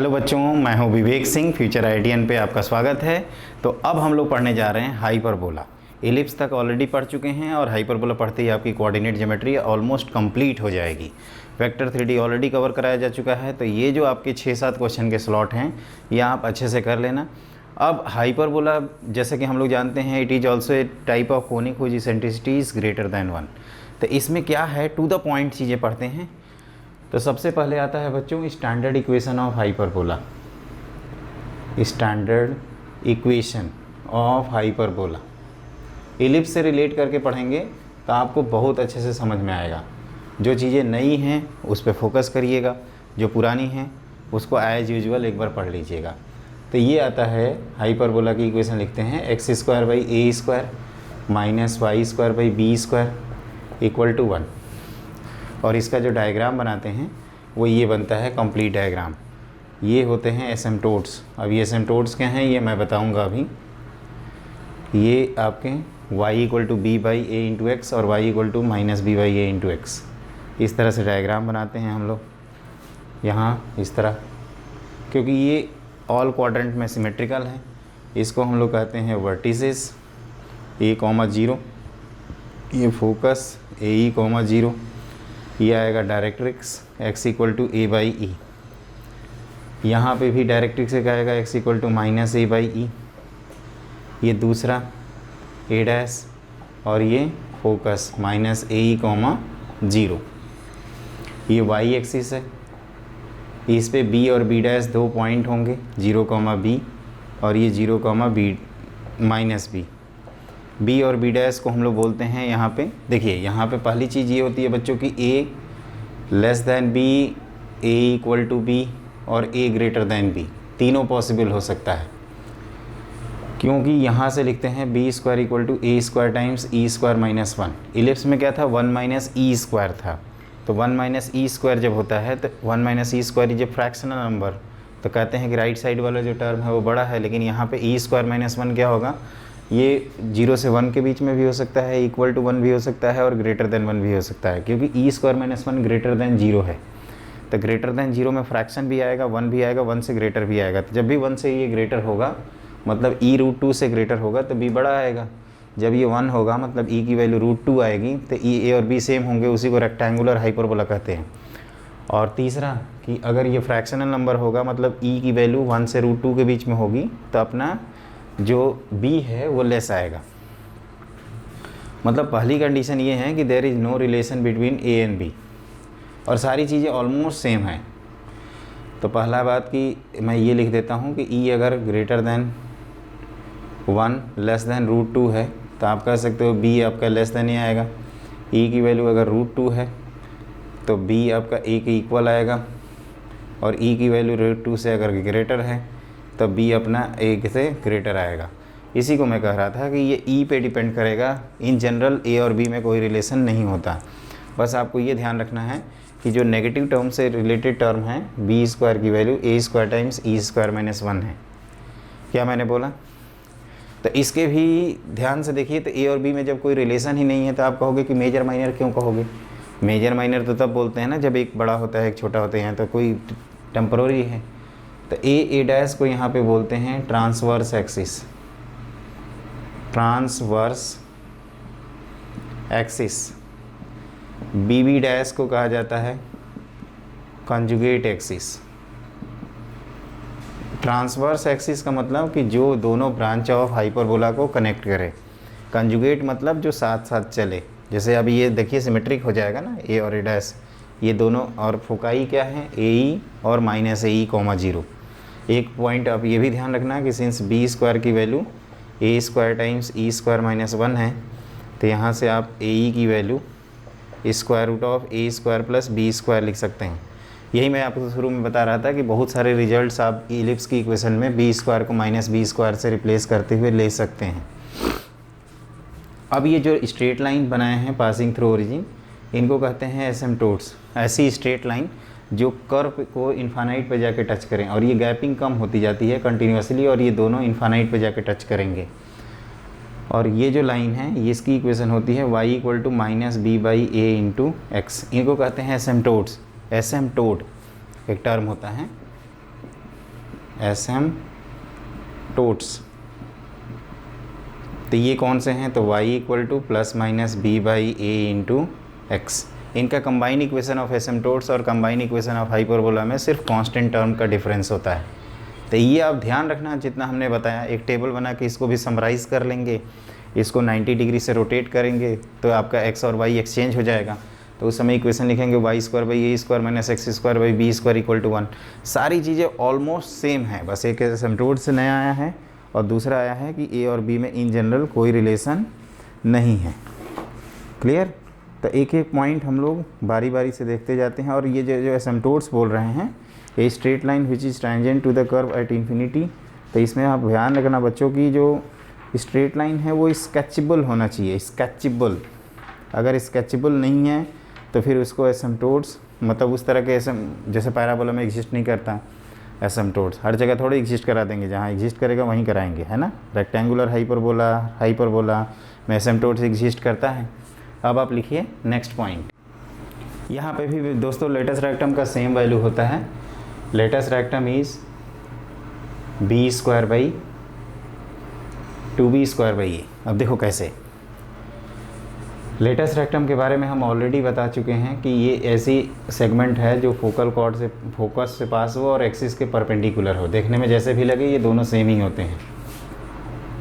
Hello बच्चों, मैं हूं विवेक सिंह। फ्यूचर आईटीएन पे आपका स्वागत है। तो अब हम लोग पढ़ने जा रहे हैं हाइपरबोला। एलिप्स तक ऑलरेडी पढ़ चुके हैं और हाइपरबोला पढ़ते ही आपकी कोऑर्डिनेट ज्योमेट्री ऑलमोस्ट कंप्लीट हो जाएगी। वेक्टर 3D ऑलरेडी कवर कराया जा चुका है। तो ये जो आपके 6-7 क्वेश्चन के स्लॉट हैं ये आप अच्छे से कर लेना। अब हाइपरबोला जैसे कि हम लोग जानते हैं, it is also a type of conic whose eccentricity is greater than 1। तो इसमें क्या है, टू द पॉइंट चीज़ें पढ़ते हैं। तो सबसे पहले आता है बच्चों standard equation of hyperbola. Standard equation of hyperbola ellipse से रिलेट करके पढ़ेंगे तो आपको बहुत अच्छे से समझ में आएगा। जो चीज़ें नई हैं उस पर फोकस करिएगा, जो पुरानी हैं उसको एज यूजुअल एक बार पढ़ लीजिएगा। तो ये आता है हाइपरबोला की इक्वेशन, लिखते हैं x² / a² - y² / b² = 1। और इसका जो डायग्राम बनाते हैं वो ये बनता है कंप्लीट डायग्राम। ये होते हैं एसिम्प्टोट्स। अब ये एसिम्प्टोट्स क्या हैं ये मैं बताऊंगा अभी। ये आपके y = b/a × x और y = -b/a × x। इस तरह से डायग्राम बनाते हैं हम लोग यहाँ इस तरह, क्योंकि ये ऑल क्वाड्रेंट में सिमेट्रिकल है। इसको हम लोग कहते हैं वर्टिसेस a, 0, ये फोकस AE, 0, ये आएगा डायरेक्ट्रिक्स x = a/e। यहाँ पे भी डायरेक्ट्रिक्स का आएगा x = -a/e। ये दूसरा a' और ये फोकस -AE, 0। ये y एक्सिस है। इस पे b और b' दो पॉइंट होंगे, 0, b और ये 0, b b और b' को हम लोग बोलते हैं यहाँ पे। देखिए यहाँ पे पहली चीज़ ये होती है बच्चों की a b, a = b और a b। तीनों पॉसिबल हो सकता है, क्योंकि यहाँ से लिखते हैं b² = a² × e² - 1। इलिप्स में क्या था, 1 - e² था। तो 1 - e² जब होता है तो 1 - e² जब फ्रैक्शनल नंबर, तो कहते हैं कि राइट साइड वाला जो टर्म है वो बड़ा है। लेकिन यहाँ पे e² - 1 क्या होगा, ये 0 से 1 के बीच में भी हो सकता है, = 1 भी हो सकता है और ग्रेटर देन 1 भी हो सकता है, क्योंकि e² - 1 ग्रेटर देन 0 है। तो ग्रेटर देन 0 में फ्रैक्शन भी आएगा, 1 भी आएगा, 1 से ग्रेटर भी आएगा। तो जब भी 1 से ये ग्रेटर होगा मतलब e√2 से ग्रेटर होगा तो b बड़ा आएगा। जब ये 1 होगा मतलब e की वैल्यू √2 आएगी, तो a और b सेम होंगे, उसी को रेक्टेंगुलर हाइपरबोला कहते हैं। और तीसरा कि अगर ये फ्रैक्शनल नंबर होगा मतलब e की वैल्यू 1 से √2 के बीच में होगी तो अपना जो b है वो लेस आएगा। मतलब पहली कंडीशन ये है कि there is no relation between a and b, और सारी चीज़ें ऑलमोस्ट सेम हैं। तो पहला बात कि मैं ये लिख देता हूँ कि e अगर ग्रेटर देन 1 लेस देन √2 है तो आप कह सकते हो b आपका लेस देन ही आएगा। e की वैल्यू अगर √2 है तो b आपका a के इक्वल आएगा, और e की वैल्यू √2 से अगर ग्रेटर है तो b अपना a से ग्रेटर आएगा। इसी को मैं कह रहा था कि ये e पे डिपेंड करेगा। इन जनरल a और b में कोई रिलेशन नहीं होता। बस आपको ये ध्यान रखना है कि जो नेगेटिव टर्म से रिलेटेड टर्म है b² की वैल्यू a² × e² - 1 है। क्या मैंने बोला? तो इसके भी ध्यान से देखिए। तो a और b में जब कोई रिलेशन ही नहीं है तो आप कहोगे कि मेजर माइनर क्यों कहोगे? मेजर माइनर तो तब बोलते हैं ना जब एक बड़ा होता है एक छोटा होते हैं, तो कोई टेम्पररी है। तो a' को यहाँ पे बोलते हैं transverse axis. Transverse axis b' को कहा जाता है कंजुगेट एक्सिस। ट्रांसवर्स एक्सिस का मतलब कि जो दोनों ब्रांच ऑफ हाइपरबोला को कनेक्ट करे। कंजुगेट मतलब जो साथ साथ चले। जैसे अभी ये देखिए सिमेट्रिक हो जाएगा ना a और a', ये दोनों। और फोकाई क्या है, AE और -AE, 0। एक पॉइंट आप ये भी ध्यान रखना कि सिंस b² की वैल्यू a² × e² - 1 है, तो यहाँ से आप AE की वैल्यू √a² + b² लिख सकते हैं। यही मैं आपको शुरू में बता रहा था कि बहुत सारे रिजल्ट्स आप इलिप्स की इक्वेशन में b² को -b² से रिप्लेस करते हुए ले सकते हैं। अब ये जो स्ट्रेट लाइन बनाए हैं पासिंग थ्रू ओरिजिन, इनको कहते हैं एसिम्प्टोट्स। ऐसी स्ट्रेट लाइन जो कर्व को इन्फानाइट पे जाके टच करें, और ये गैपिंग कम होती जाती है कंटिन्यूसली, और ये दोनों इन्फानाइट पे जाके टच करेंगे। और ये जो लाइन है ये इसकी इक्वेशन होती है y = -b/a × x। इनको कहते हैं एसिम्प्टोट्स। एसिम्प्टोट एक टर्म होता है एसिम्पटोट्स। तो ये कौन से हैं? तो y equal to plus minus B by A into X. इनका कंबाइन इक्वेशन ऑफ एसिम्पटोट्स और कंबाइन इक्वेशन ऑफ हाइपरबोला में सिर्फ कांस्टेंट टर्म का डिफरेंस होता है। तो ये आप ध्यान रखना, जितना हमने बताया एक टेबल बना के इसको भी समराइज़ कर लेंगे, इसको 90 डिग्री से रोटेट करेंगे तो आपका x और y एक्सचेंज हो जाएगा। तो उस समय इक्वेशन लिखेंगे Y square by A square minus X square by B square equal to 1। सारी चीज़ें ऑलमोस्ट सेम है, बस एक एसिम्पटोट से नया आया है और दूसरा आया है कि ए और बी में इन जनरल कोई रिलेशन नहीं है। क्लियर? तो एक एक पॉइंट हम लोग बारी बारी से देखते जाते हैं। और ये जो एसिम्पटोट्स बोल रहे हैं, a straight line which is tangent to the curve at infinity. तो इसमें आप ध्यान रखना बच्चों की जो स्ट्रेट लाइन है वो स्केचेबल होना चाहिए, स्केचेबल। अगर स्केचेबल नहीं है तो फिर उसको एसिम्पटोट्स मतलब उस तरह के जैसे पैराबोला में एग्जिस्ट नहीं करता एसिम्पटोट्स, हर जगह थोड़े एग्जिस्ट करा देंगे, जहाँ एग्जिस्ट करेगा वहीं कराएंगे, है ना। रेक्टेंगुलर हाइपरबोला में एसिम्पटोट्स एग्जिस्ट करता है। अब आप लिखिए नेक्स्ट पॉइंट। यहाँ पे भी दोस्तों लेटेस्ट रेक्टम का सेम वैल्यू होता है। Latus rectum is b square by 2b square by a. अब देखो कैसे। लेटेस्ट रेक्टम के बारे में हम ऑलरेडी बता चुके हैं कि ये ऐसी सेगमेंट है जो फोकल कॉर्ड से फोकस से पास हो और एक्सिस के परपेंडिकुलर हो। देखने में जैसे भी लगे ये दोनों सेम ही होते हैं।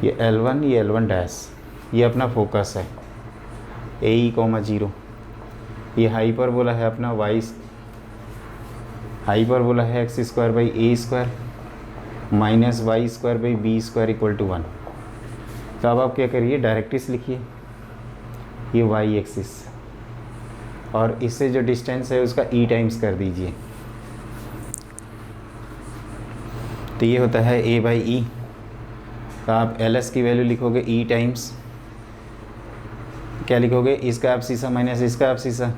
ये L1 ये L1 डैश, ये अपना फोकस है AE, 0। ये हाइपरबोला है अपना हाइपरबोला है x square by A square minus Y square by B square equal to 1। तो अब आप क्या करिए, डायरेक्ट्रिक्स लिखिए, ये वाई एक्सिस और इससे जो डिस्टेंस है उसका ई टाइम्स कर दीजिए। तो ये होता है ए बाई ई। तो आप एल एस की वैल्यू लिखोगे ई टाइम्स क्या लिखोगे, इसका आप सीसा माइनस इसका आप सीसा।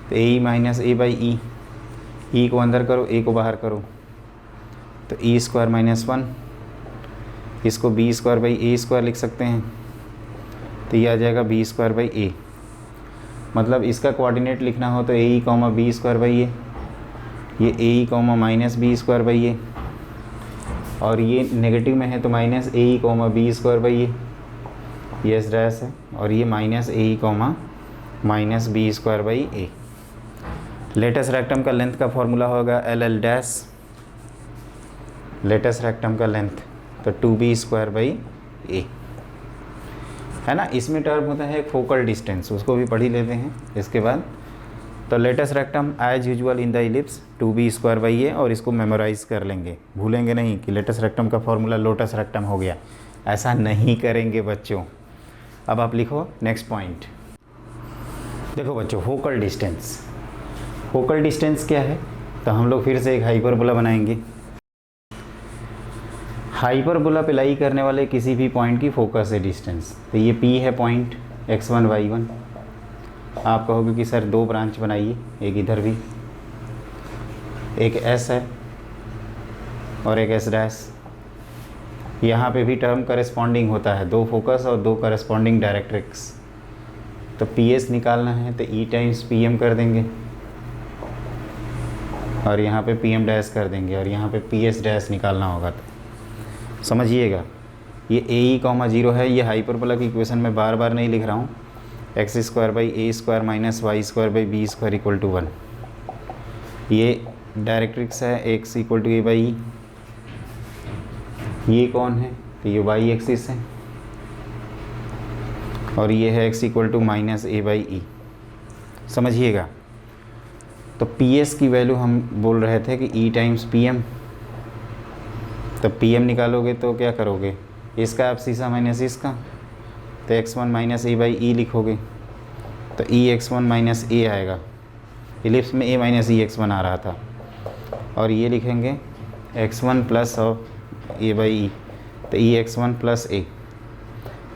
तो a E minus a by ई, ई को अंदर करो ए को बाहर करो, तो ई स्क्वायर माइनस 1। इसको B square by A square लिख सकते हैं, तो ये आ जाएगा बी स्क्वायर बाई ए। मतलब इसका कोऑर्डिनेट लिखना हो तो a e comma b square by a, ये a e comma minus b square by a, और ये नेगेटिव में है तो minus a e comma b square by a, ये एस डैश है, और ये minus a e comma minus b square by a. Latus rectum का लेंथ का फॉर्मूला होगा L L dash, latus rectum का लेंथ तो 2b स्क्वायर बाई ए, है ना। इसमें टर्म होता है फोकल डिस्टेंस, उसको भी पढ़ ही लेते हैं इसके बाद। तो latus rectum as usual in the ellipse 2b square by a, और इसको मेमोराइज कर लेंगे, भूलेंगे नहीं कि लेटेस्ट रेक्टम का फॉर्मूला लोटस रेक्टम हो गया, ऐसा नहीं करेंगे बच्चों। अब आप लिखो नेक्स्ट पॉइंट। देखो बच्चों, फोकल डिस्टेंस, फोकल डिस्टेंस क्या है? तो हम लोग फिर से एक हाइपरबोला बनाएंगे। हाइपरबोला पे लाई करने वाले किसी भी पॉइंट की फोकस है डिस्टेंस। तो ये P है पॉइंट x1 y1। आप कहोगे कि सर 2 ब्रांच बनाइए, एक इधर भी, एक S है और एक S डैश। यहाँ पे भी टर्म करेस्पॉन्डिंग होता है, 2 फोकस और 2 करेस्पॉन्डिंग डायरेक्ट्रिक्स। तो PS निकालना है तो E टाइम्स PM कर देंगे, और यहाँ पे PM डैश कर देंगे, और यहाँ पे PS डैश निकालना होगा। तो समझिएगा, ये ए ई कॉमा 0 है, ये हाइपरबोला की इक्वेशन में बार बार नहीं लिख रहा हूँ। X square by A square minus Y square by B square equal to 1। ये डायरेक्ट्रिक्स है x equal to a by e. ये कौन है? तो ये वाई एक्सिस है, और ये है x equal to minus a by e. समझिएगा, तो पी एस की वैल्यू हम बोल रहे थे कि ई टाइम्स पी एम। तो पी एम निकालोगे तो क्या करोगे, इसका आप सीसा माइनस इसका, तो x1 माइनस ए बाई ई लिखोगे, तो ई x1 माइनस ए आएगा। इलिप्स में a माइनस ई x1 आ रहा था, और ये लिखेंगे x1 plus of a by e, तो ई x1 प्लस ए।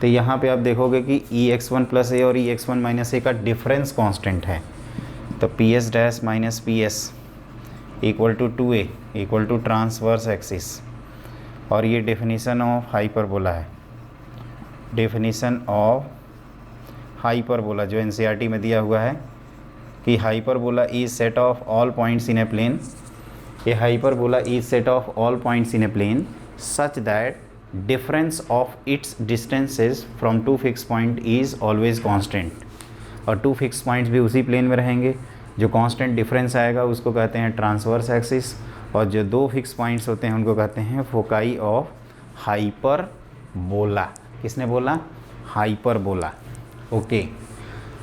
तो यहाँ पे आप देखोगे कि ई x1 प्लस ए और ई x1 माइनस ए का डिफरेंस कांस्टेंट है। तो P S dash minus P S equal to 2a equal to transverse axis, और ये डेफिनीशन ऑफ हाइपरबोला है। डेफिनीशन ऑफ हाइपरबोला जो एनसीईआरटी में दिया हुआ है कि hyperbola is set of all points in a plane a hyperbola is set of all points in a plane such that difference of its distances from two fix point is always constant. और two fix points भी उसी plane में रहेंगे, जो constant difference आएगा उसको कहते हैं ट्रांसवर्स एक्सिस, और जो दो फिक्स पॉइंट्स होते हैं उनको कहते हैं फोकाई ऑफ हाइपरबोला। किसने बोला? हाइपरबोला। ओके,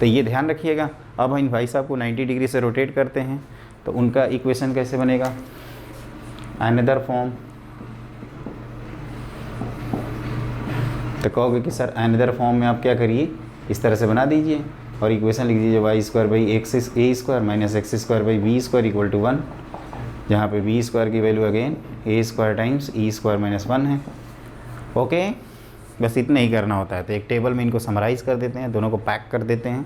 तो ये ध्यान रखिएगा। अब इन भाई साहब को 90 डिग्री से रोटेट करते हैं तो उनका इक्वेशन कैसे बनेगा? अनदर फॉर्म, तो कहोगे कि सर अनदर फॉर्म में आप क्या करिए, इस तरह से बना दीजिए और इक्वेशन लिख दीजिए Y square by X A square minus X square by B square equal to 1, जहाँ पे बी स्क्वायर की value again A square times E square minus 1 है। ओके, बस इतना ही करना होता है। तो एक टेबल में इनको समराइज़ कर देते हैं, दोनों को पैक कर देते हैं,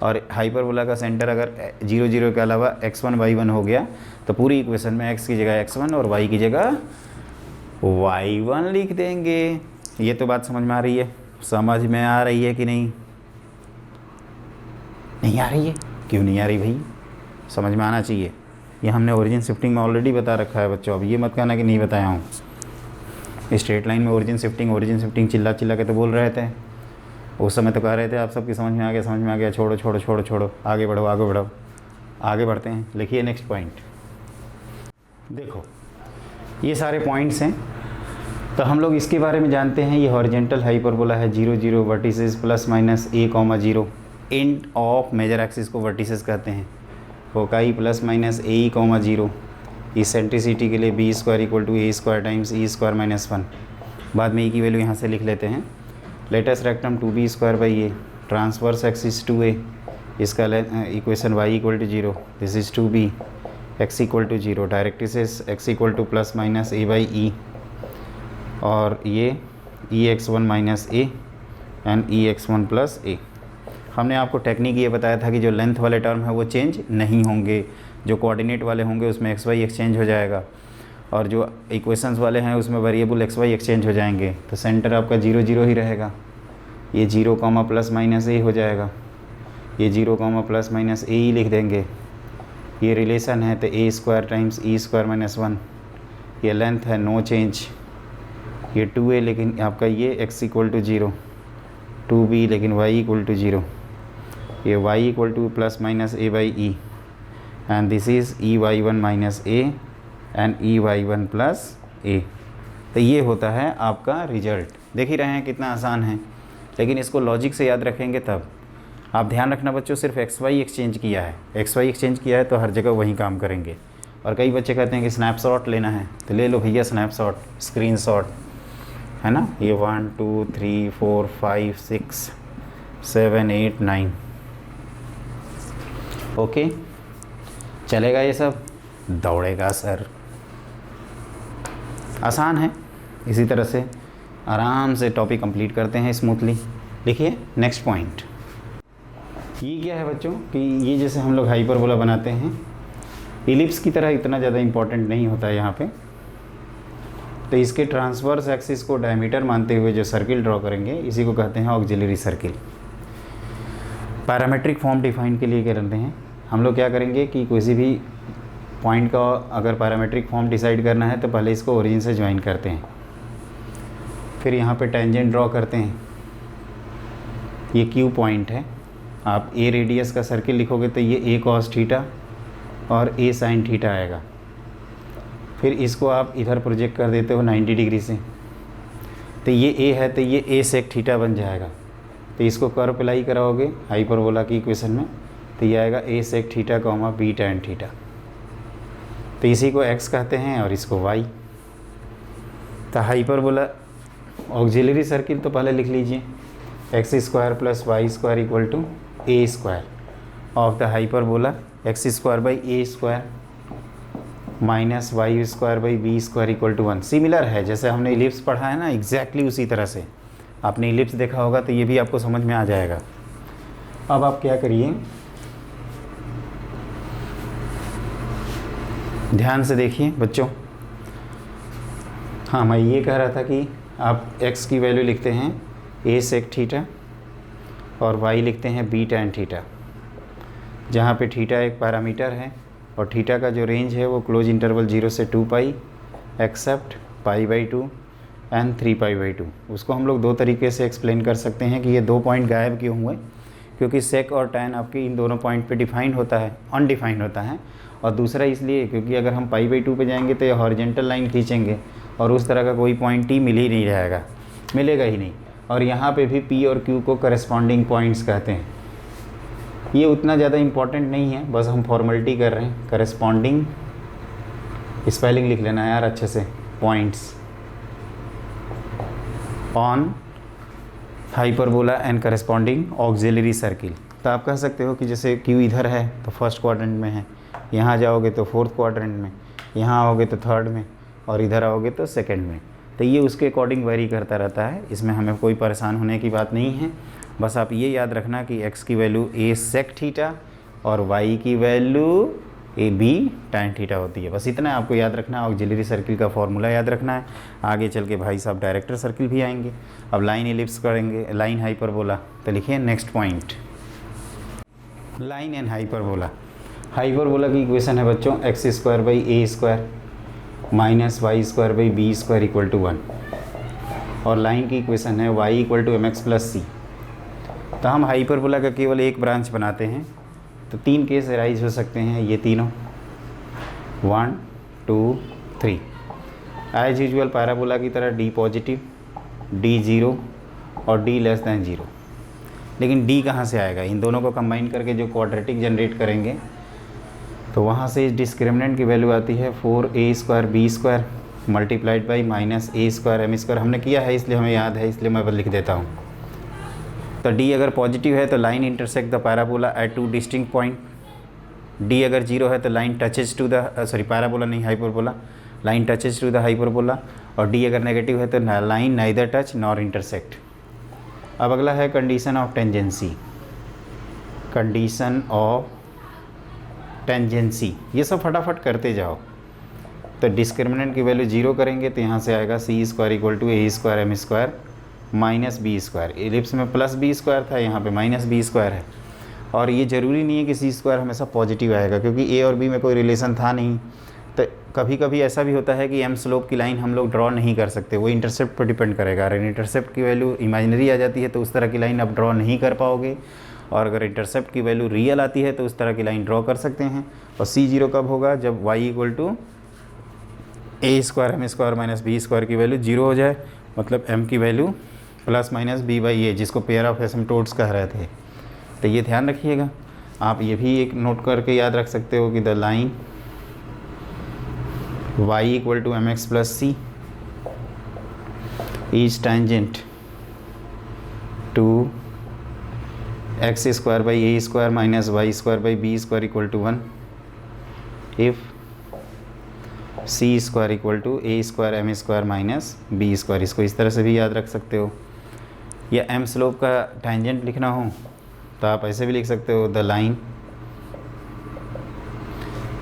और हाइपरबोला का सेंटर अगर 0 0 के अलावा x1 y1 हो गया तो पूरी इक्वेशन में x की जगह x1 और y की जगह y1 लिख देंगे। ये तो बात समझ में आ रही है? समझ में आ रही है कि नहीं? नहीं आ रही है? क्यों नहीं आ रही भाई? समझ में आना चाहिए। ये हमने ओरिजिन शिफ्टिंग में ऑलरेडी बता रखा है बच्चों, अब ये मत कहना कि नहीं बताया हूँ। स्ट्रेट लाइन में ओरिजिन शिफ्टिंग चिल्ला के तो बोल रहे थे उस समय, तो कह रहे थे आप सबकी समझ में आ गया, छोड़ो छोड़ो छोड़ो छोड़ो, आगे बढ़ो आगे बढ़ो। आगे बढ़ते हैं, लिखिए नेक्स्ट पॉइंट। देखो ये सारे पॉइंट्स हैं, तो हम लोग इसके बारे में जानते हैं। ये हॉरिजेंटल हाइपरबोला है, 0 0 vertices plus minus a, 0 and of major axis को वर्टिसेस कहते हैं। Foci plus minus A, 0 eccentricity के लिए B square equal to A square times E square minus 1। बाद में ई की वैल्यू यहाँ से लिख लेते हैं। Latus rectum 2b square by a, transverse axis 2a, इसका equation y equal to 0, this is 2b, x equal to 0, directrices x equal to plus minus a by e, और ये ex1 minus a and ex1 plus a। हमने आपको technique ये बताया था कि जो लेंथ वाले टर्म है वो चेंज नहीं होंगे, जो कोऑर्डिनेट वाले होंगे उसमें xy एक्सचेंज हो जाएगा, और जो इक्वेशंस वाले हैं उसमें वेरिएबल xy एक्सचेंज हो जाएंगे। तो सेंटर आपका 0 0 ही रहेगा। ये 0 प्लस माइनस a हो जाएगा, ये 0 प्लस माइनस a ही लिख देंगे। ये रिलेशन है तो a square times E square minus 1। ये लेंथ है, नो चेंज। ये 2a लेकिन आपका ये x इक्वल टू 0, 2b लेकिन y इक्वल टू 0, ये y equal to plus minus a by E, and this is ey1 minus a and ey1 plus a। तो ये होता है आपका रिजल्ट। देख ही रहे हैं कितना आसान है, लेकिन इसको लॉजिक से याद रखेंगे तब। आप ध्यान रखना बच्चों, सिर्फ xy एक्सचेंज किया है, xy एक्सचेंज किया है तो हर जगह वही काम करेंगे। और कई बच्चे कहते हैं कि स्नैपशॉट लेना है, तो ले लो भैया स्नैपशॉट, स्क्रीनशॉट, है ना। ये 1 2 3 4 5 6 7 8 9, ओके चलेगा ये सब? दौड़ेगा सर। आसान है। इसी तरह से आराम से टॉपिक कंप्लीट करते हैं स्मूथली। लिखिए नेक्स्ट पॉइंट। ये क्या है बच्चों कि ये जैसे हम लोग हाइपरबोला बनाते हैं, इलिप्स की तरह इतना ज़्यादा इम्पोर्टेंट नहीं होता है यहाँ पे। तो इसके ट्रांसवर्स एक्सिस को डायमीटर मानते हुए जो सर्किल ड्रॉ करेंगे, इसी को कहते हैं auxiliary circle. Parametric form define के लिए क्या करते हैं हम लोग, क्या करेंगे कि किसी भी पॉइंट का अगर पैरामेट्रिक फॉर्म डिसाइड करना है तो पहले इसको ओरिजिन से ज्वाइन करते हैं, फिर यहाँ पे टेंजेंट ड्रॉ करते हैं। ये क्यू पॉइंट है, आप ए रेडियस का सर्किल लिखोगे तो ये ए कॉस थीटा और ए साइन थीटा आएगा। फिर इसको आप इधर प्रोजेक्ट कर देते हो 90 डिग्री से, तो ये ए है तो ये ए सेक थीटा बन जाएगा। तो इसको कर्व अप्लाई कराओगे हाइपरबोला की इक्वेशन में, तो ये आएगा a sec theta comma b tan theta. तो इसी को x कहते हैं और इसको y। तो हाइपरबोला ऑक्सिलरी सर्किल तो पहले लिख लीजिए, X square plus Y square equal to A square of the hyperbola x square by A square minus Y square by B square equal to 1। Similar है जैसे हमने इलिप्स पढ़ा है ना, एग्जैक्टली उसी तरह से। आपने इलिप्स देखा होगा तो ये भी आपको समझ में आ जाएगा। अब आप क्या करिए, ध्यान से देखिए बच्चों। हाँ, मैं ये कह रहा था कि आप x की वैल्यू लिखते हैं a सेक थीटा और y लिखते हैं b टैन थीटा, जहाँ पे थीटा एक पैरामीटर है और थीटा का जो रेंज है वो क्लोज इंटरवल 0 से 2 पाई एक्सेप्ट π/2 एंड 3π/2। उसको हम लोग दो तरीके से एक्सप्लेन कर सकते हैं कि ये दो पॉइंट गायब क्यों हुए, क्योंकि सेक और टैन आपके इन दोनों पॉइंट पे डिफाइंड होता है, अनडिफाइंड होता है। और दूसरा इसलिए क्योंकि अगर हम π/2 पे जाएंगे तो ये हॉरिजेंटल लाइन खींचेंगे और उस तरह का कोई पॉइंट ही मिल ही नहीं रहेगा, मिलेगा ही नहीं। और यहाँ पे भी P और Q को करस्पॉन्डिंग पॉइंट्स कहते हैं। ये उतना ज़्यादा इम्पॉर्टेंट नहीं है, बस हम फॉर्मेलिटी कर रहे हैं। करस्पॉन्डिंग स्पेलिंग लिख लेना है यार अच्छे से, points on hyperbola and corresponding auxiliary circle. तो आप कह सकते हो कि जैसे Q इधर है तो फर्स्ट क्वाड्रेंट में है, यहाँ जाओगे तो फोर्थ क्वाड्रेंट में, यहाँ आओगे तो थर्ड में, और इधर आओगे तो सेकंड में। तो ये उसके अकॉर्डिंग वेरी करता रहता है, इसमें हमें कोई परेशान होने की बात नहीं है। बस आप ये याद रखना कि x की वैल्यू a सेक थीटा और y की value a b tan theta होती है। बस इतना आपको याद रखना है। ऑक्सिलरी सर्किल का फॉर्मूला याद रखना है। आगे चल के भाई साहब डायरेक्टर सर्किल भी आएंगे। अब लाइन एलिप्स करेंगे, लाइन हाइपरबोला। तो लिखिए next point, line and hyperbola. Hyperbola की इक्वेशन है बच्चों x² - y² b² = 1, और लाइन की इक्वेशन है y = mx + c। तो हम हाइपरबोला का केवल एक ब्रांच बनाते हैं, तो तीन केस अराइज हो सकते हैं, ये तीनों 1 2 3। एज यूजुअल पैराबोला की तरह d पॉजिटिव, d 0 और d <0। लेकिन d कहाँ से आएगा? इन दोनों को कंबाइन करके जो क्वाड्रेटिक जनरेट करेंगे तो वहाँ से इस डिस्क्रिमिनेंट की वैल्यू आती है 4a² b² multiplied by -a² m²। हमने किया है इसलिए हमें याद है, इसलिए मैं बस लिख देता हूँ। तो d अगर पॉजिटिव है तो line intersect the parabola at 2 distinct point. d अगर 0 है तो line touches to the parabola नहीं hyperbola, line touches to the hyperbola. और d अगर नेगेटिव है तो line neither touch nor intersect. अब अगला है condition of tangency. Condition of tangency, ये सब फटाफट करते जाओ। तो डिस्क्रिमिनेंट की वैल्यू 0 करेंगे तो यहाँ से आएगा c² = a² m² - b²। Ellipse में +b² था, यहाँ पे -b² है। और ये ज़रूरी नहीं है कि c² हमेशा पॉजिटिव आएगा, क्योंकि a और b में कोई रिलेशन था नहीं। तो कभी कभी ऐसा भी होता है कि m स्लोप की लाइन हम लोग ड्रॉ नहीं कर सकते, वो इंटरसेप्ट पर डिपेंड करेगा। अगर इंटरसेप्ट की वैल्यू इमेजिनरी आ जाती है तो उस तरह की लाइन आप ड्रॉ नहीं कर पाओगे, और अगर इंटरसेप्ट की वैल्यू रियल आती है तो उस तरह की लाइन ड्रॉ कर सकते हैं। और c0 कब होगा? जब y = a² m² - b² की वैल्यू 0 हो जाए, मतलब m की वैल्यू ±b/a, जिसको पेयर ऑफ एसिम्पटोट्स कह रहे थे। तो ये ध्यान रखिएगा। आप ये भी एक नोट करके याद रख सकते हो कि the line y = mx + c is tangent to x² / a² - y² / b² = 1 if c² = a² m² - b²। इसको इस तरह से भी याद रख सकते हो। या m स्लोप का टेंजेंट लिखना हो तो आप ऐसे भी लिख सकते हो, the line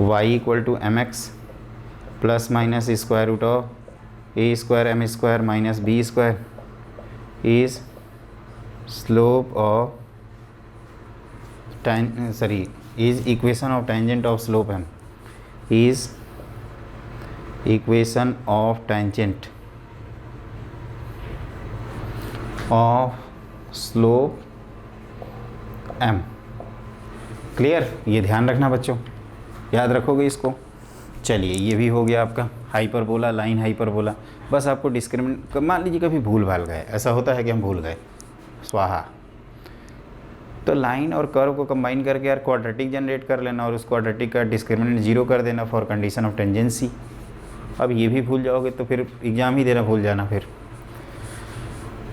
y = mx ± √a² m² - b² is slope of is equation of tangent of slope m, is equation of tangent of slope m। Clear? ये ध्यान रखना बच्चों, याद रखोगे इसको। चलिए, ये भी हो गया आपका हाइपरबोला, लाइन हाइपरबोला। बस आपको डिस्क्रिमिनेंट, मान लीजिए कभी भूल भाल गए, ऐसा होता है कि हम भूल गए, स्वाहा। तो लाइन और कर्व को कंबाइन करके यार क्वाड्रेटिक जनरेट कर लेना, और उस क्वाड्रेटिक का डिस्क्रिमिनेंट 0 कर देना फॉर कंडीशन ऑफ टेंजेंसी। अब ये भी भूल जाओगे तो फिर एग्ज़ाम ही देना भूल जाना फिर।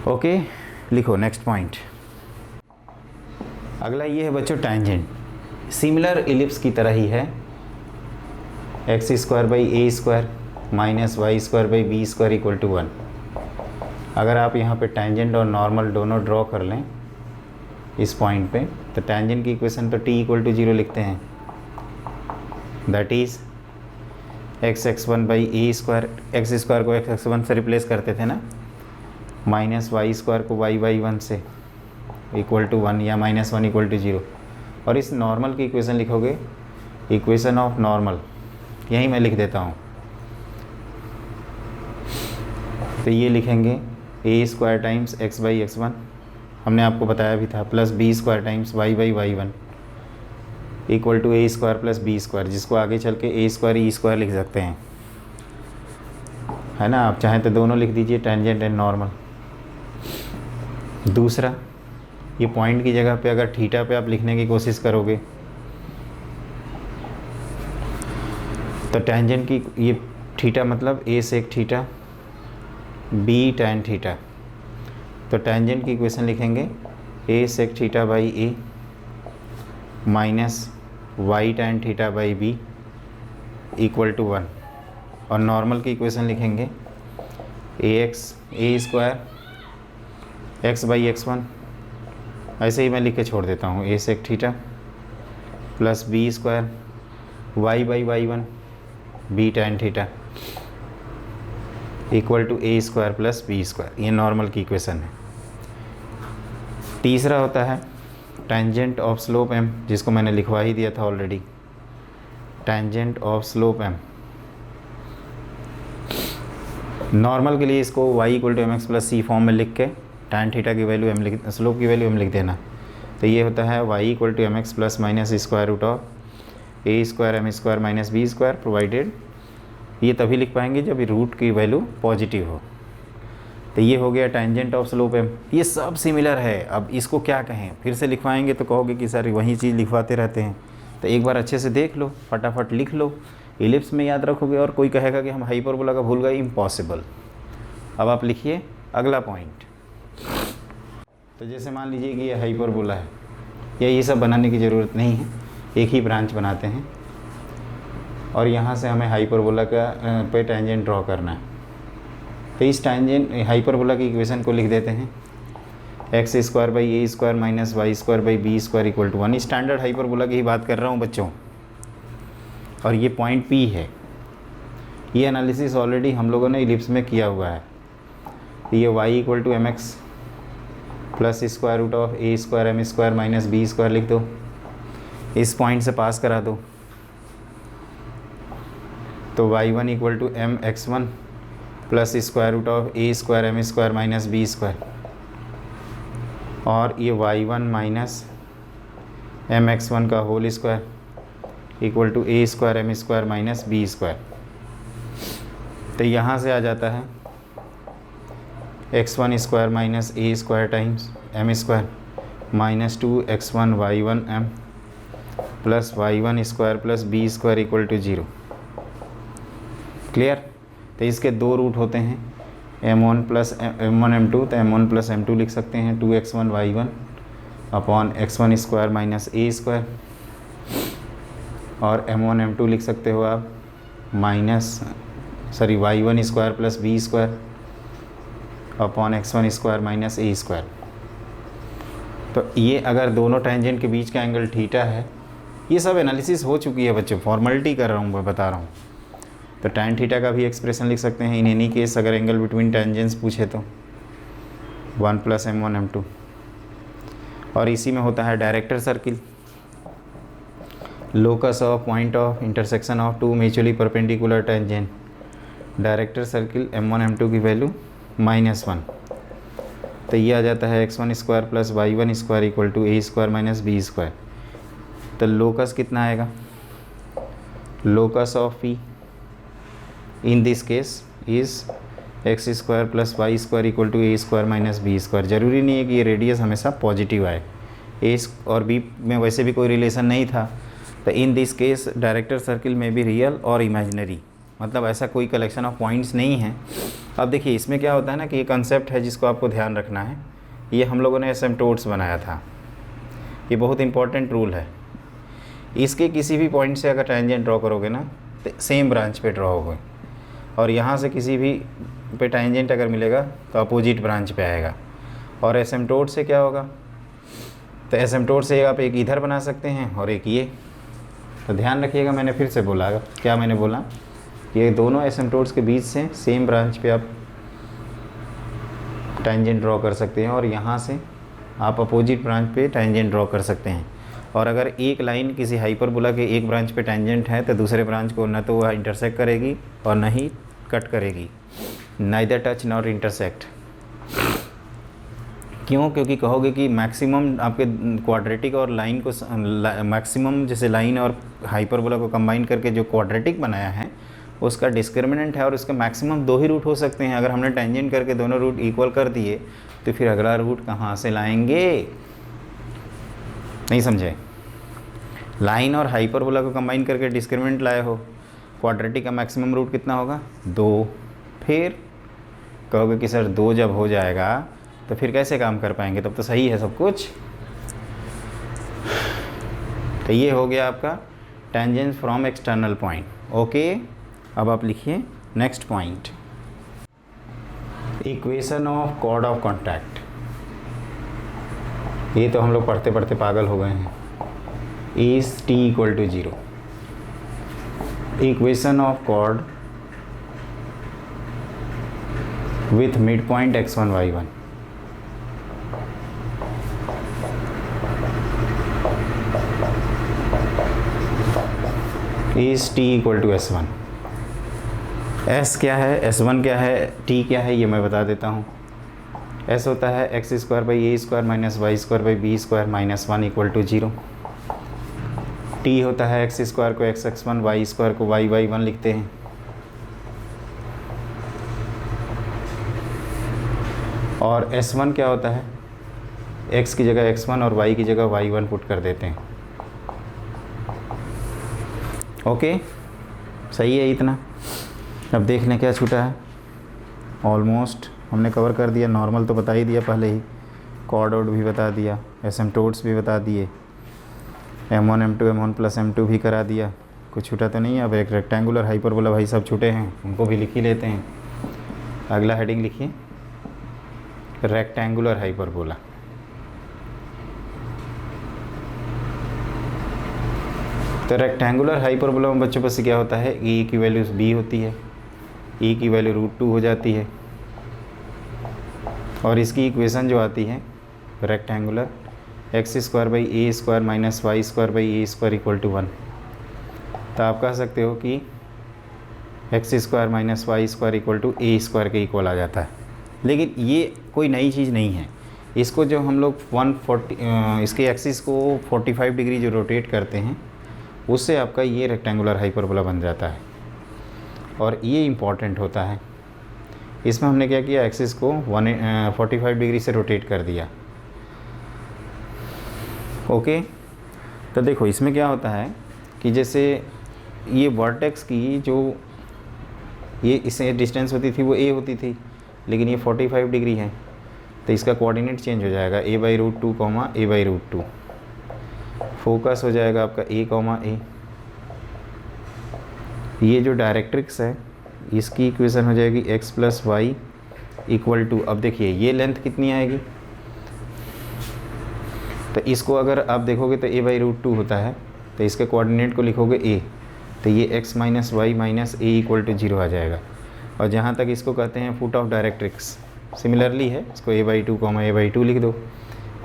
ओके, लिखो नेक्स्ट पॉइंट। अगला ये है बच्चों टैंजेंट। सिमिलर एलिप्स की तरह ही है, x² / a² - y² / b² = 1। अगर आप यहाँ पे टैंजेंट और नॉर्मल दोनों ड्रॉ कर लें इस पॉइंट पे, तो टैंजेंट की इक्वेशन तो t = 0 लिखते हैं। That is x(x1) / a², x² को x(x1) से रिप्लेस करते थे ना, -y² को y/1 से = 1 या -1 = 0। और इस नॉर्मल की इक्वेशन लिखोगे इक्वेशन ऑफ नॉर्मल, यही मैं लिख देता हूँ। तो ये लिखेंगे a square times x by x one, हमने आपको बताया भी था, plus b square times y by y one equal to A square plus b square, जिसको आगे चल के ए स्क्वायर ई स्क्वायर लिख सकते हैं, है ना। आप चाहें तो दोनों लिख दीजिए, टेंजेंट एंड नॉर्मल। दूसरा, ये पॉइंट की जगह पे अगर थीटा पे आप लिखने की कोशिश करोगे तो टेंजेंट की ये थीटा मतलब a sec theta b tan theta, तो टेंजेंट की इक्वेशन लिखेंगे a sec theta by a minus y tan theta by b equal to 1, और नॉर्मल की इक्वेशन लिखेंगे a x A square x by x one, ऐसे ही मैं लिख के छोड़ देता हूँ, a sec theta plus b square y by y one b tan theta equal to A square plus b square, ये नॉर्मल की इक्वेशन है। तीसरा होता है टेंजेंट ऑफ स्लोप एम, जिसको मैंने लिखवा ही दिया था already, tangent of slope m. Normal के लिए इसको y equal to m x plus c form में लिख के टैन थीटा की वैल्यू एम लिख, स्लोप की वैल्यू एम लिख देना। तो ये होता है y equal to m x plus minus square root of a square m square minus b square, provided, ये तभी लिख पाएंगे जब रूट की वैल्यू पॉजिटिव हो। तो ये हो गया टेंजेंट ऑफ स्लोप एम। ये सब सिमिलर है, अब इसको क्या कहें, फिर से लिखवाएंगे तो कहोगे कि सर वही चीज़ लिखवाते रहते हैं। तो एक बार अच्छे से देख लो, फटाफट लिख लो, इलिप्स में याद रखोगे, और कोई कहेगा कि हम हाइपरबोला का भूल गए, इम्पॉसिबल। अब आप लिखिए अगला पॉइंट। तो जैसे मान लीजिए कि ये हाइपरबोला है, या ये सब बनाने की ज़रूरत नहीं है, एक ही ब्रांच बनाते हैं, और यहाँ से हमें हाइपरबोला का पे टेंजेंट ड्रॉ करना है। तो इस टेंजेंट हाइपरबोला की इक्वेशन को लिख देते हैं x square by A square minus Y square by B square equal to 1। Standard hyperbola की ही बात कर रहा हूँ बच्चों, और ये पॉइंट पी है। ये एनालिसिस ऑलरेडी हम लोगों ने इलिप्स में किया हुआ है। ये y equal to m x plus square root of a square m square minus b square लिख दो, इस पॉइंट से पास करा दो। तो y1 equal to m x one plus square root of a square m square minus b square, और ये y1 minus m x one का whole square equal to A square m square minus b square. तो यहाँ से आ जाता है x1 square minus a square times m square minus 2x1 y1 m plus y1 square plus b square equal to 0। Clear. तो इसके दो root होते हैं, m1 प्लस m1 m2, तो m1 प्लस m2 लिख सकते हैं 2x1 y1 upon x1 square minus a square, और m1 m2 लिख सकते हो आप y1 square plus b square upon x1 square minus a square. तो ये अगर दोनों टेंजेंट के बीच का एंगल थीटा है, ये सब एनालिसिस हो चुकी है बच्चों, फॉर्मेलिटी कर रहा हूँ, मैं बता रहा हूँ। तो tan थीटा का भी एक्सप्रेशन लिख सकते हैं इन एनी केस, अगर एंगल बिटवीन टेंजेंट्स पूछे तो 1 प्लस m1 m2। और इसी में होता है director circle, locus of point of intersection of two mutually perpendicular tangent. Director circle m1 m2 की वैल्यू -1, तो ये आ जाता है x1 square plus y1 square equal to A square minus b square. तो लोकस कितना आएगा, locus of p in this case is x square plus Y square equal to A square minus b square. ज़रूरी नहीं है कि ये radius हमेशा positive आए, ए और बी में वैसे भी कोई रिलेशन नहीं था। तो इन दिस केस डायरेक्टर सर्किल में भी रियल और इमेजिनरी, मतलब ऐसा कोई कलेक्शन ऑफ पॉइंट्स नहीं है। अब देखिए इसमें क्या होता है ना कि ये कंसेप्ट है जिसको आपको ध्यान रखना है। ये हम लोगों ने एसिम्प्टोट्स बनाया था, ये बहुत इंपॉर्टेंट रूल है। इसके किसी भी पॉइंट से अगर टेंजेंट ड्रॉ करोगे ना तो सेम ब्रांच पे ड्रॉ होगे, और यहाँ से किसी भी पे टेंजेंट अगर मिलेगा तो अपोजिट ब्रांच पे आएगा। और एसिम्प्टोट से क्या होगा, तो एसिम्प्टोट से आप एक इधर बना सकते हैं और एक ये। तो ध्यान रखिएगा, मैंने फिर से बोला, क्या मैंने बोला, ये दोनों एसिम्प्टोट्स के बीच से सेम ब्रांच पे आप टेंजेंट ड्रॉ कर सकते हैं, और यहाँ से आप अपोजिट ब्रांच पे टेंजेंट ड्रॉ कर सकते हैं। और अगर एक लाइन किसी हाइपरबोला के एक ब्रांच पे टेंजेंट है तो दूसरे ब्रांच को न तो वह इंटरसेक्ट करेगी और न ही कट करेगी, नाइदर टच नॉट इंटरसेक्ट। क्यों? क्योंकि कहोगे कि मैक्सिमम आपके क्वाड्रेटिक और लाइन को मैक्सिमम जैसे लाइन और हाइपरबोला को कंबाइन करके जो क्वाड्रेटिक बनाया है उसका डिस्क्रिमिनेंट है और उसके मैक्सिमम 2 ही रूट हो सकते हैं। अगर हमने टेंजेंट करके दोनों रूट इक्वल कर दिए तो फिर अगला रूट कहाँ से लाएंगे? नहीं समझे? लाइन और हाइपरबोला को कंबाइन करके डिस्क्रिमिनेंट लाए हो, क्वाड्रेटिक का मैक्सिमम रूट कितना होगा? 2। फिर कहोगे कि सर 2 जब हो जाएगा तो फिर कैसे काम कर पाएंगे, तब तो सही है सब कुछ। तो ये हो गया आपका tangents from external point. Okay, अब आप लिखिए next point, equation of chord of contact. ये तो हम लोग पढ़ते पढ़ते पागल हो गए हैं। Is t equal to 0, equation of chord with mid point x1 y1। Is t equal to s1। s क्या है, s1 क्या है, t क्या है, ये मैं बता देता हूँ। s होता है x square by A square minus Y square by B square minus 1 equal to 0। t होता है एक्स स्क्वायर को x1 वाई स्क्वायर को y बाई 1 लिखते हैं। और s1 क्या होता है, x की जगह x1 और y की जगह y1 पुट कर देते हैं। ओके, सही है इतना। अब देख लें क्या छूटा है। ऑलमोस्ट हमने कवर कर दिया। नॉर्मल तो बता ही दिया पहले ही, कॉर्ड भी बता दिया, एसिम्पटोट्स भी बता दिए, m1 m2 m1 plus m2 भी करा दिया। कुछ छूटा तो नहीं है। अब एक रेक्टेंगुलर हाइपरबोला भाई सब छूटे हैं, उनको भी लिख ही लेते हैं। अगला हेडिंग लिखिए, रेक्टेंगुलर हाइपरबोला। तो रेक्टेंगुलर हाइपरबोला में बच्चों पास क्या होता है, ए की वैल्यू b होती है, e की वैल्यू √2 हो जाती है और इसकी इक्वेशन जो आती है rectangular x square by A square minus Y square by A square equal to 1। तो आप कह सकते हो कि x square minus Y square equal to A square के इक्वल आ जाता है। लेकिन ये कोई नई चीज़ नहीं है। इसको जो हम लोग 140 इसके एक्सिस को 45 डिग्री जो रोटेट करते हैं उससे आपका ये रेक्टेंगुलर हाइपरबोला बन जाता है और ये इम्पॉर्टेंट होता है। इसमें हमने क्या किया, एक्सिस को 45 डिग्री से रोटेट कर दिया। ओके, तो देखो इसमें क्या होता है कि जैसे ये वर्टेक्स की जो ये इससे डिस्टेंस होती थी वो a होती थी, लेकिन ये 45 डिग्री है तो इसका कोऑर्डिनेट चेंज हो जाएगा, a/√2 a/√2। फोकस हो जाएगा आपका a, ये जो डायरेक्ट्रिक्स है इसकी इक्वेशन हो जाएगी x plus y equal to, अब देखिए ये लेंथ कितनी आएगी, तो इसको अगर आप देखोगे तो a/√2 होता है, तो इसके कोऑर्डिनेट को लिखोगे a, तो ये x minus y minus a equal to 0 आ जाएगा। और जहाँ तक इसको कहते हैं फुट ऑफ डायरेक्ट्रिक्स, सिमिलरली है, इसको a/2 a/2 लिख दो,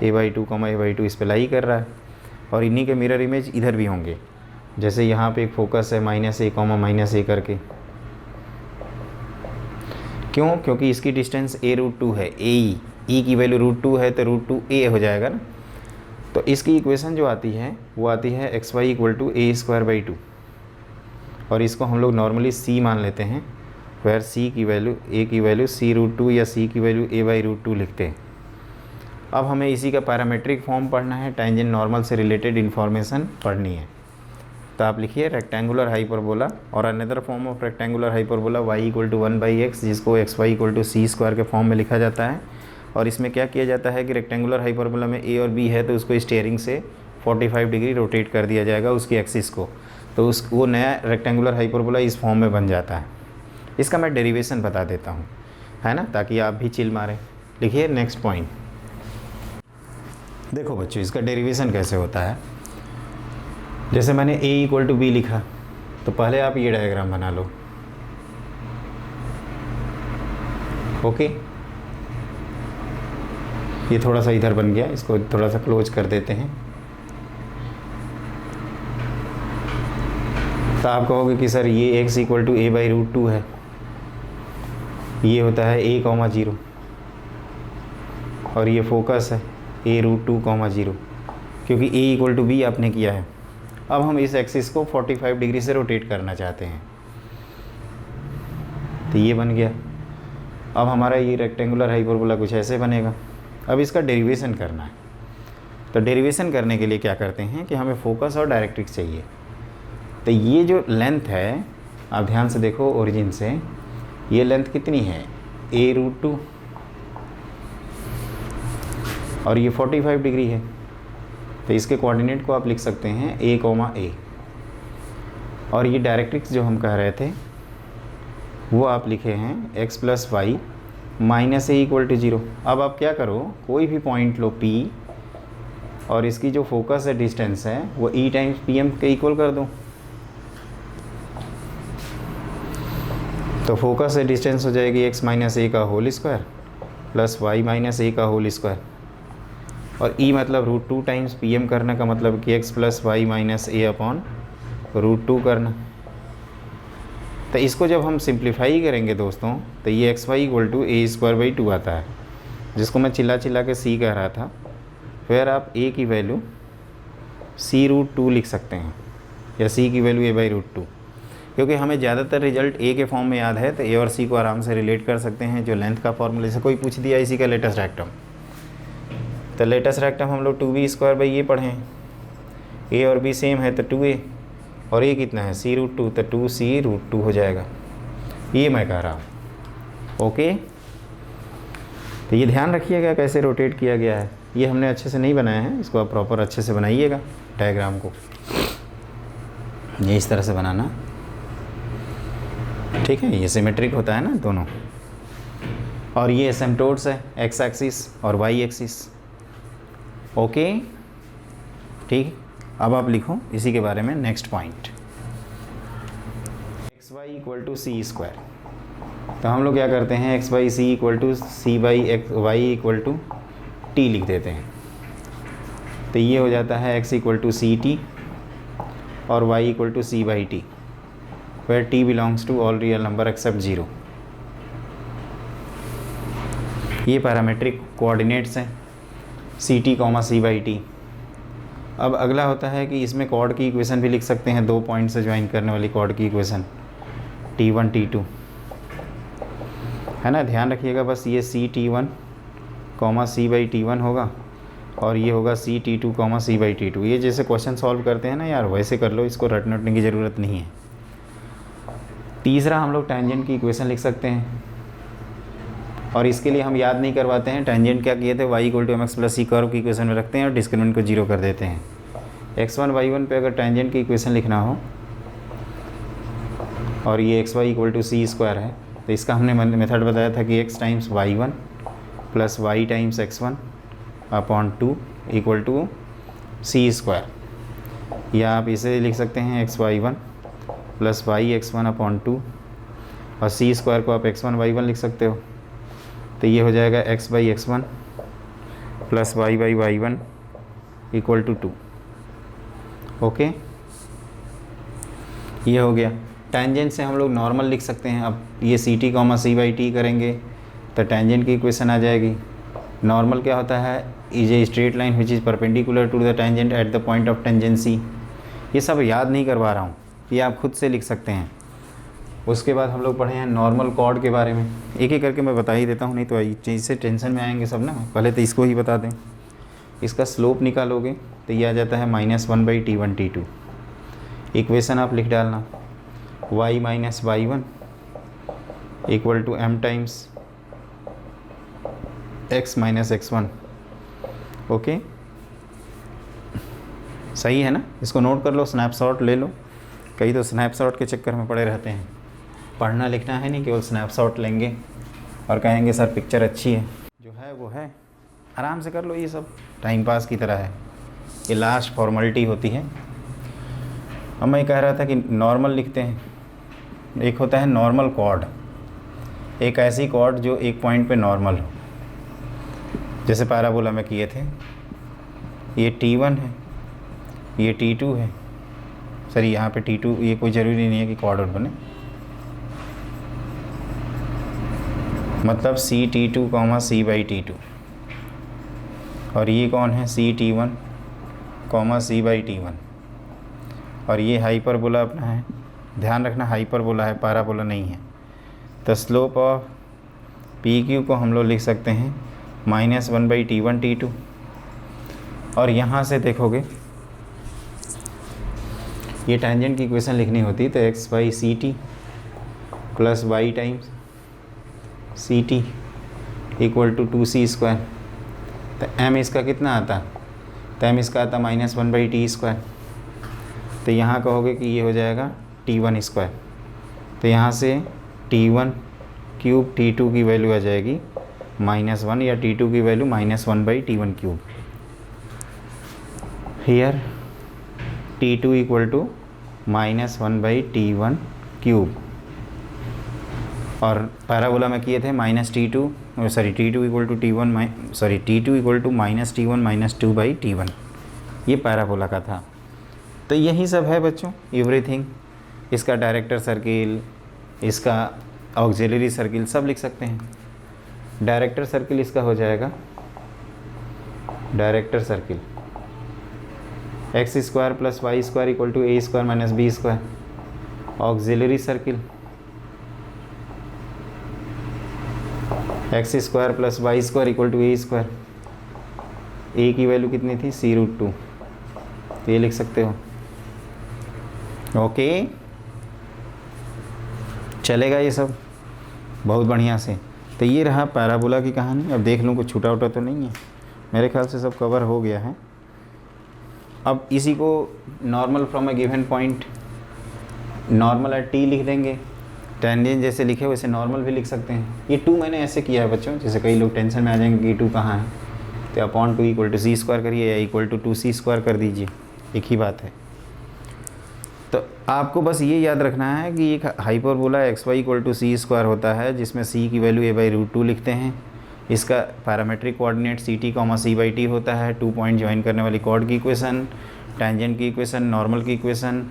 a/2 a/2 इस पर लाई कर रहा है और इन्हीं के मिरर इमेज इधर भी होंगे। जैसे यहाँ पे एक फोकस है -a, -a करके, क्यों? क्योंकि इसकी डिस्टेंस a√2 है, e की वैल्यू √2 है तो √2a हो जाएगा ना। तो इसकी इक्वेशन जो आती है वो आती है xy इक्वल टू a²/2 और इसको हम लोग नॉर्मली c मान लेते हैं, वेयर c की वैल्यू a की वैल्यू c√2 या c की वैल्यू a/√2 लिखते हैं। अब हमें इसी का पैरामेट्रिक फॉर्म पढ़ना है, टेंजेंट नॉर्मल से रिलेटेड इन्फॉर्मेशन पढ़नी है। तो आप लिखिए रेक्टेंगुलर हाइपरबोला और another form of rectangular hyperbola y equal to 1/x, जिसको xy इक्वल टू c² के फॉर्म में लिखा जाता है। और इसमें क्या किया जाता है कि रेक्टेंगुलर हाइपरबोला में a और b है तो उसको स्टीयरिंग से 45 डिग्री रोटेट कर दिया जाएगा उसकी एक्सिस को, तो वो नया रेक्टेंगुलर हाइपरबोला इस फॉर्म में बन जाता है। इसका मैं डेरिवेशन बता देता हूँ, है ना, ताकि आप भी चिल मारें। लिखिए नेक्स्ट पॉइंट। देखो बच्चों इसका डेरिवेशन कैसे होता है। जैसे मैंने a इक्वल टू b लिखा तो पहले आप ये डायग्राम बना लो। ओके, ये थोड़ा सा इधर बन गया, इसको थोड़ा सा क्लोज कर देते हैं। तो आप कहोगे कि सर ये x equal to a by root 2 है, ये होता है a,0 और ये फोकस है a रूट 2,0, क्योंकि a इक्वल टू b आपने किया है। अब हम इस एक्सिस को 45 डिग्री से रोटेट करना चाहते हैं, तो ये बन गया। अब हमारा ये रेक्टेंगुलर हाइपरबोला कुछ ऐसे बनेगा। अब इसका डेरिवेशन करना है, तो डेरिवेशन करने के लिए क्या करते हैं कि हमें फोकस और डायरेक्ट्रिक्स चाहिए। तो ये जो लेंथ है, आप ध्यान से देखो, ओरिजिन से ये लेंथ कितनी है, a रूट 2, और ये 45 डिग्री है। तो इसके कोऑर्डिनेट को आप लिख सकते हैं a,a, और ये डायरेक्ट्रिक्स जो हम कह रहे थे वो आप लिखे हैं x plus y minus a equal to 0। अब आप क्या करो, कोई भी पॉइंट लो P, और इसकी जो फोकस है डिस्टेंस है वो e टाइम्स PM के इक्वल कर दो। तो फोकस से डिस्टेंस हो जाएगी x माइनस a का whole square plus y minus a का होल स्क्वायर, और e मतलब रूट 2 टाइम्स PM करने का मतलब कि x plus y minus a upon root 2 करना। तो इसको जब हम सिंप्लीफाई करेंगे दोस्तों, तो ये x y equal to A square by 2 आता है, जिसको मैं चिल्ला चिल्ला के c कह रहा था। फिर आप a की वैल्यू c रूट 2 लिख सकते हैं, या c की वैल्यू a बाई रूट 2, क्योंकि हमें ज़्यादातर रिजल्ट a के फॉर्म में याद है, तो a और c को आराम से रिलेट कर सकते हैं। जो लेंथ का फॉर्मूला से कोई पूछ दिया इसी का लेटेस्ट रेक्टम, तो लेटेस्ट रेक्टम हम लोग 2b स्क्वायर बाई ये पढ़ें, a और b सेम है तो 2a, और ये कितना है c रूट 2, तो 2c रूट 2 हो जाएगा। ये मैं कह रहा हूँ, ओके। तो ये ध्यान रखिएगा कैसे रोटेट किया गया है। ये हमने अच्छे से नहीं बनाया है, इसको आप प्रॉपर अच्छे से बनाइएगा डायग्राम को, ये इस तरह से बनाना, ठीक है। ये सिमेट्रिक होता है ना दोनों, और ये एसिम्प्टोट्स है, x एक्सिस और y एक्सिस, ओके, ठीक। अब आप लिखो इसी के बारे में next point, x y equal to c square. तो हम लोग क्या करते हैं, x by c equal to c by x y equal to t लिख देते हैं। तो ये हो जाता है x equal to c t और y equal to c by t, where t belongs to all real number except 0। ये पैरामीट्रिक कोऑर्डिनेट्स हैं c t comma c by t. अब अगला होता है कि इसमें कॉर्ड की इक्वेशन भी लिख सकते हैं, 2 पॉइंट से ज्वाइन करने वाली कॉर्ड की इक्वेशन T1 T2 है ना। ध्यान रखिएगा बस, ये सी T1 comma c by T1 होगा, और ये होगा सी T2 comma c by T2। ये जैसे क्वेश्चन सॉल्व करते हैं ना यार, वैसे कर लो, इसको रटने की ज़रूरत नहीं है। तीसरा हम लोग टेंजेंट की इक्वेशन लिख सकते हैं, और इसके लिए हम याद नहीं करवाते हैं। टेंजेंट क्या किए थे, y equal to mx plus c curve की इक्वेशन में रखते हैं और डिस्क्रिमिनेंट को 0 कर देते हैं। x1 y1 पे अगर टेंजेंट की इक्वेशन लिखना हो, और ये x y equal to c square है, तो इसका हमने मेथड बताया था कि x times y1 plus y times x1 upon 2 equal to c square, या आप इसे लिख सकते हैं xy1 प्लस y(x1) अपॉन 2, और सी स्क्वायर को आप x1 y1 लिख सकते हो। तो ये हो जाएगा x by x1 plus y by y1 equal to 2, okay. ये हो गया। टेंजेंट से हम लोग नॉर्मल लिख सकते हैं। अब ये c t comma c by t करेंगे तो टेंजेंट की इक्वेशन आ जाएगी। नॉर्मल क्या होता है, is a straight line which is perpendicular to the tangent at the point of tangency. ये सब याद नहीं करवा रहा हूँ, ये आप खुद से लिख सकते हैं। उसके बाद हम लोग पढ़े हैं नॉर्मल कॉर्ड के बारे में, एक एक करके मैं बता ही देता हूँ, नहीं तो इससे टेंशन में आएंगे सब ना। पहले तो इसको ही बता दें, इसका स्लोप निकालोगे तो ये आ जाता है -1 बाई T1 T2। इक्वेशन आप लिख डालना, y minus y1 equal to m times x minus x1, okay. सही है ना, इसको नोट कर लो, स्नैपशॉट ले लो। कई तो स्नैपशॉट के चक्कर में पड़े रहते हैं, पढ़ना लिखना है नहीं, केवल स्नैपशॉट लेंगे और कहेंगे सर पिक्चर अच्छी है। जो है वो है, आराम से कर लो, ये सब टाइम पास की तरह है, ये लास्ट फॉर्मेलिटी होती है। अब मैं कह रहा था कि नॉर्मल लिखते हैं। एक होता है नॉर्मल कॉर्ड, एक ऐसी कॉर्ड जो एक पॉइंट पे नॉर्मल हो, जैसे पैराबोला में किए थे। ये T1 है, ये T2 है, सॉरी यहाँ पे T2, ये कोई ज़रूरी नहीं है कि क्वाड्रेट बने, मतलब C_T2, C/T2, और ये कौन है C_T1, C/T1, और ये हाइपरबोला अपना है। ध्यान रखना हाइपरबोला है, पैराबोला नहीं है। तो स्लोप ऑफ PQ को हम लोग लिख सकते हैं -1/T1 T2, और यहाँ से देखोगे ये टेंजेंट की इक्वेशन लिखनी होती तो x/CT plus y times CT equal to 2c²। तो m इसका कितना आता, तो m इसका आता -1/T²। तो यहाँ कहोगे कि ये हो जाएगा T1²। तो यहाँ से T1 क्यूब T2 की वैल्यू आ जाएगी -1, या T2 की value -1/T1 cube. Here T2 equal to -1/T1 cube, और पैराबोला में किए थे T2 equal to T2 equal to -T1 -2/T1, ये पैराबोला का था। तो यही सब है बच्चों, एवरीथिंग। इसका डायरेक्टर सर्किल, इसका ऑक्सिलरी सर्किल सब लिख सकते हैं। डायरेक्टर सर्किल इसका हो जाएगा, director circle x² + y² equal to a² - b²। Auxiliary circle x² + y² equal to a²। a की वैल्यू कितनी थी, c√2, तो ये लिख सकते हो। ओके, चलेगा ये सब बहुत बढ़िया से। तो ये रहा पैराबोला की कहानी। अब देख लूँ कुछ छूटा उटा तो नहीं है, मेरे ख्याल से सब कवर हो गया है। अब इसी को normal from A given point, normal at t लिख देंगे। टेंजेंट जैसे लिखे वैसे नॉर्मल भी लिख सकते हैं। ये 2 मैंने ऐसे किया है बच्चों, जैसे कई लोग टेंशन में आ जाएंगे कि 2 कहाँ है, तो अपॉन 2 इक्वल टू c² करिए, या इक्वल टू 2c² कर दीजिए, एक ही बात है। तो आपको बस ये याद रखना है कि एक hyperbola xy equal to c² होता है, जिसमें c की वैल्यू a/√2 लिखते हैं। इसका पैरामेट्रिक कोऑर्डिनेट CT, C/T होता है। 2 पॉइंट ज्वाइन करने वाली कॉर्ड की इक्वेशन, टेंजेंट की इक्वेशन, नॉर्मल की equation,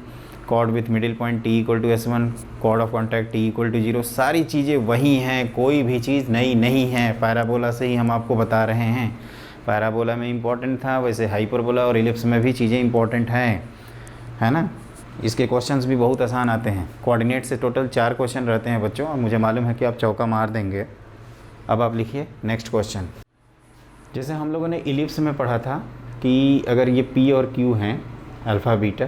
chord with middle point t equal to S1, chord of contact t equal to 0, सारी चीज़ें वही हैं, कोई भी चीज़ नई नहीं है। पैराबोला से ही हम आपको बता रहे हैं। पैराबोला में इम्पॉर्टेंट था, वैसे हाइपरबोला और इलिप्स में भी चीज़ें इंपॉर्टेंट हैं, है ना। इसके क्वेश्चंस भी बहुत आसान आते हैं। कोऑर्डिनेट से टोटल 4 क्वेश्चन रहते हैं बच्चों, और मुझे मालूम है कि आप चौका मार देंगे। अब आप लिखिए नेक्स्ट क्वेश्चन। जैसे हम लोगों ने इलिप्स में पढ़ा था कि अगर ये P और Q हैं, अल्फ़ा बीटा,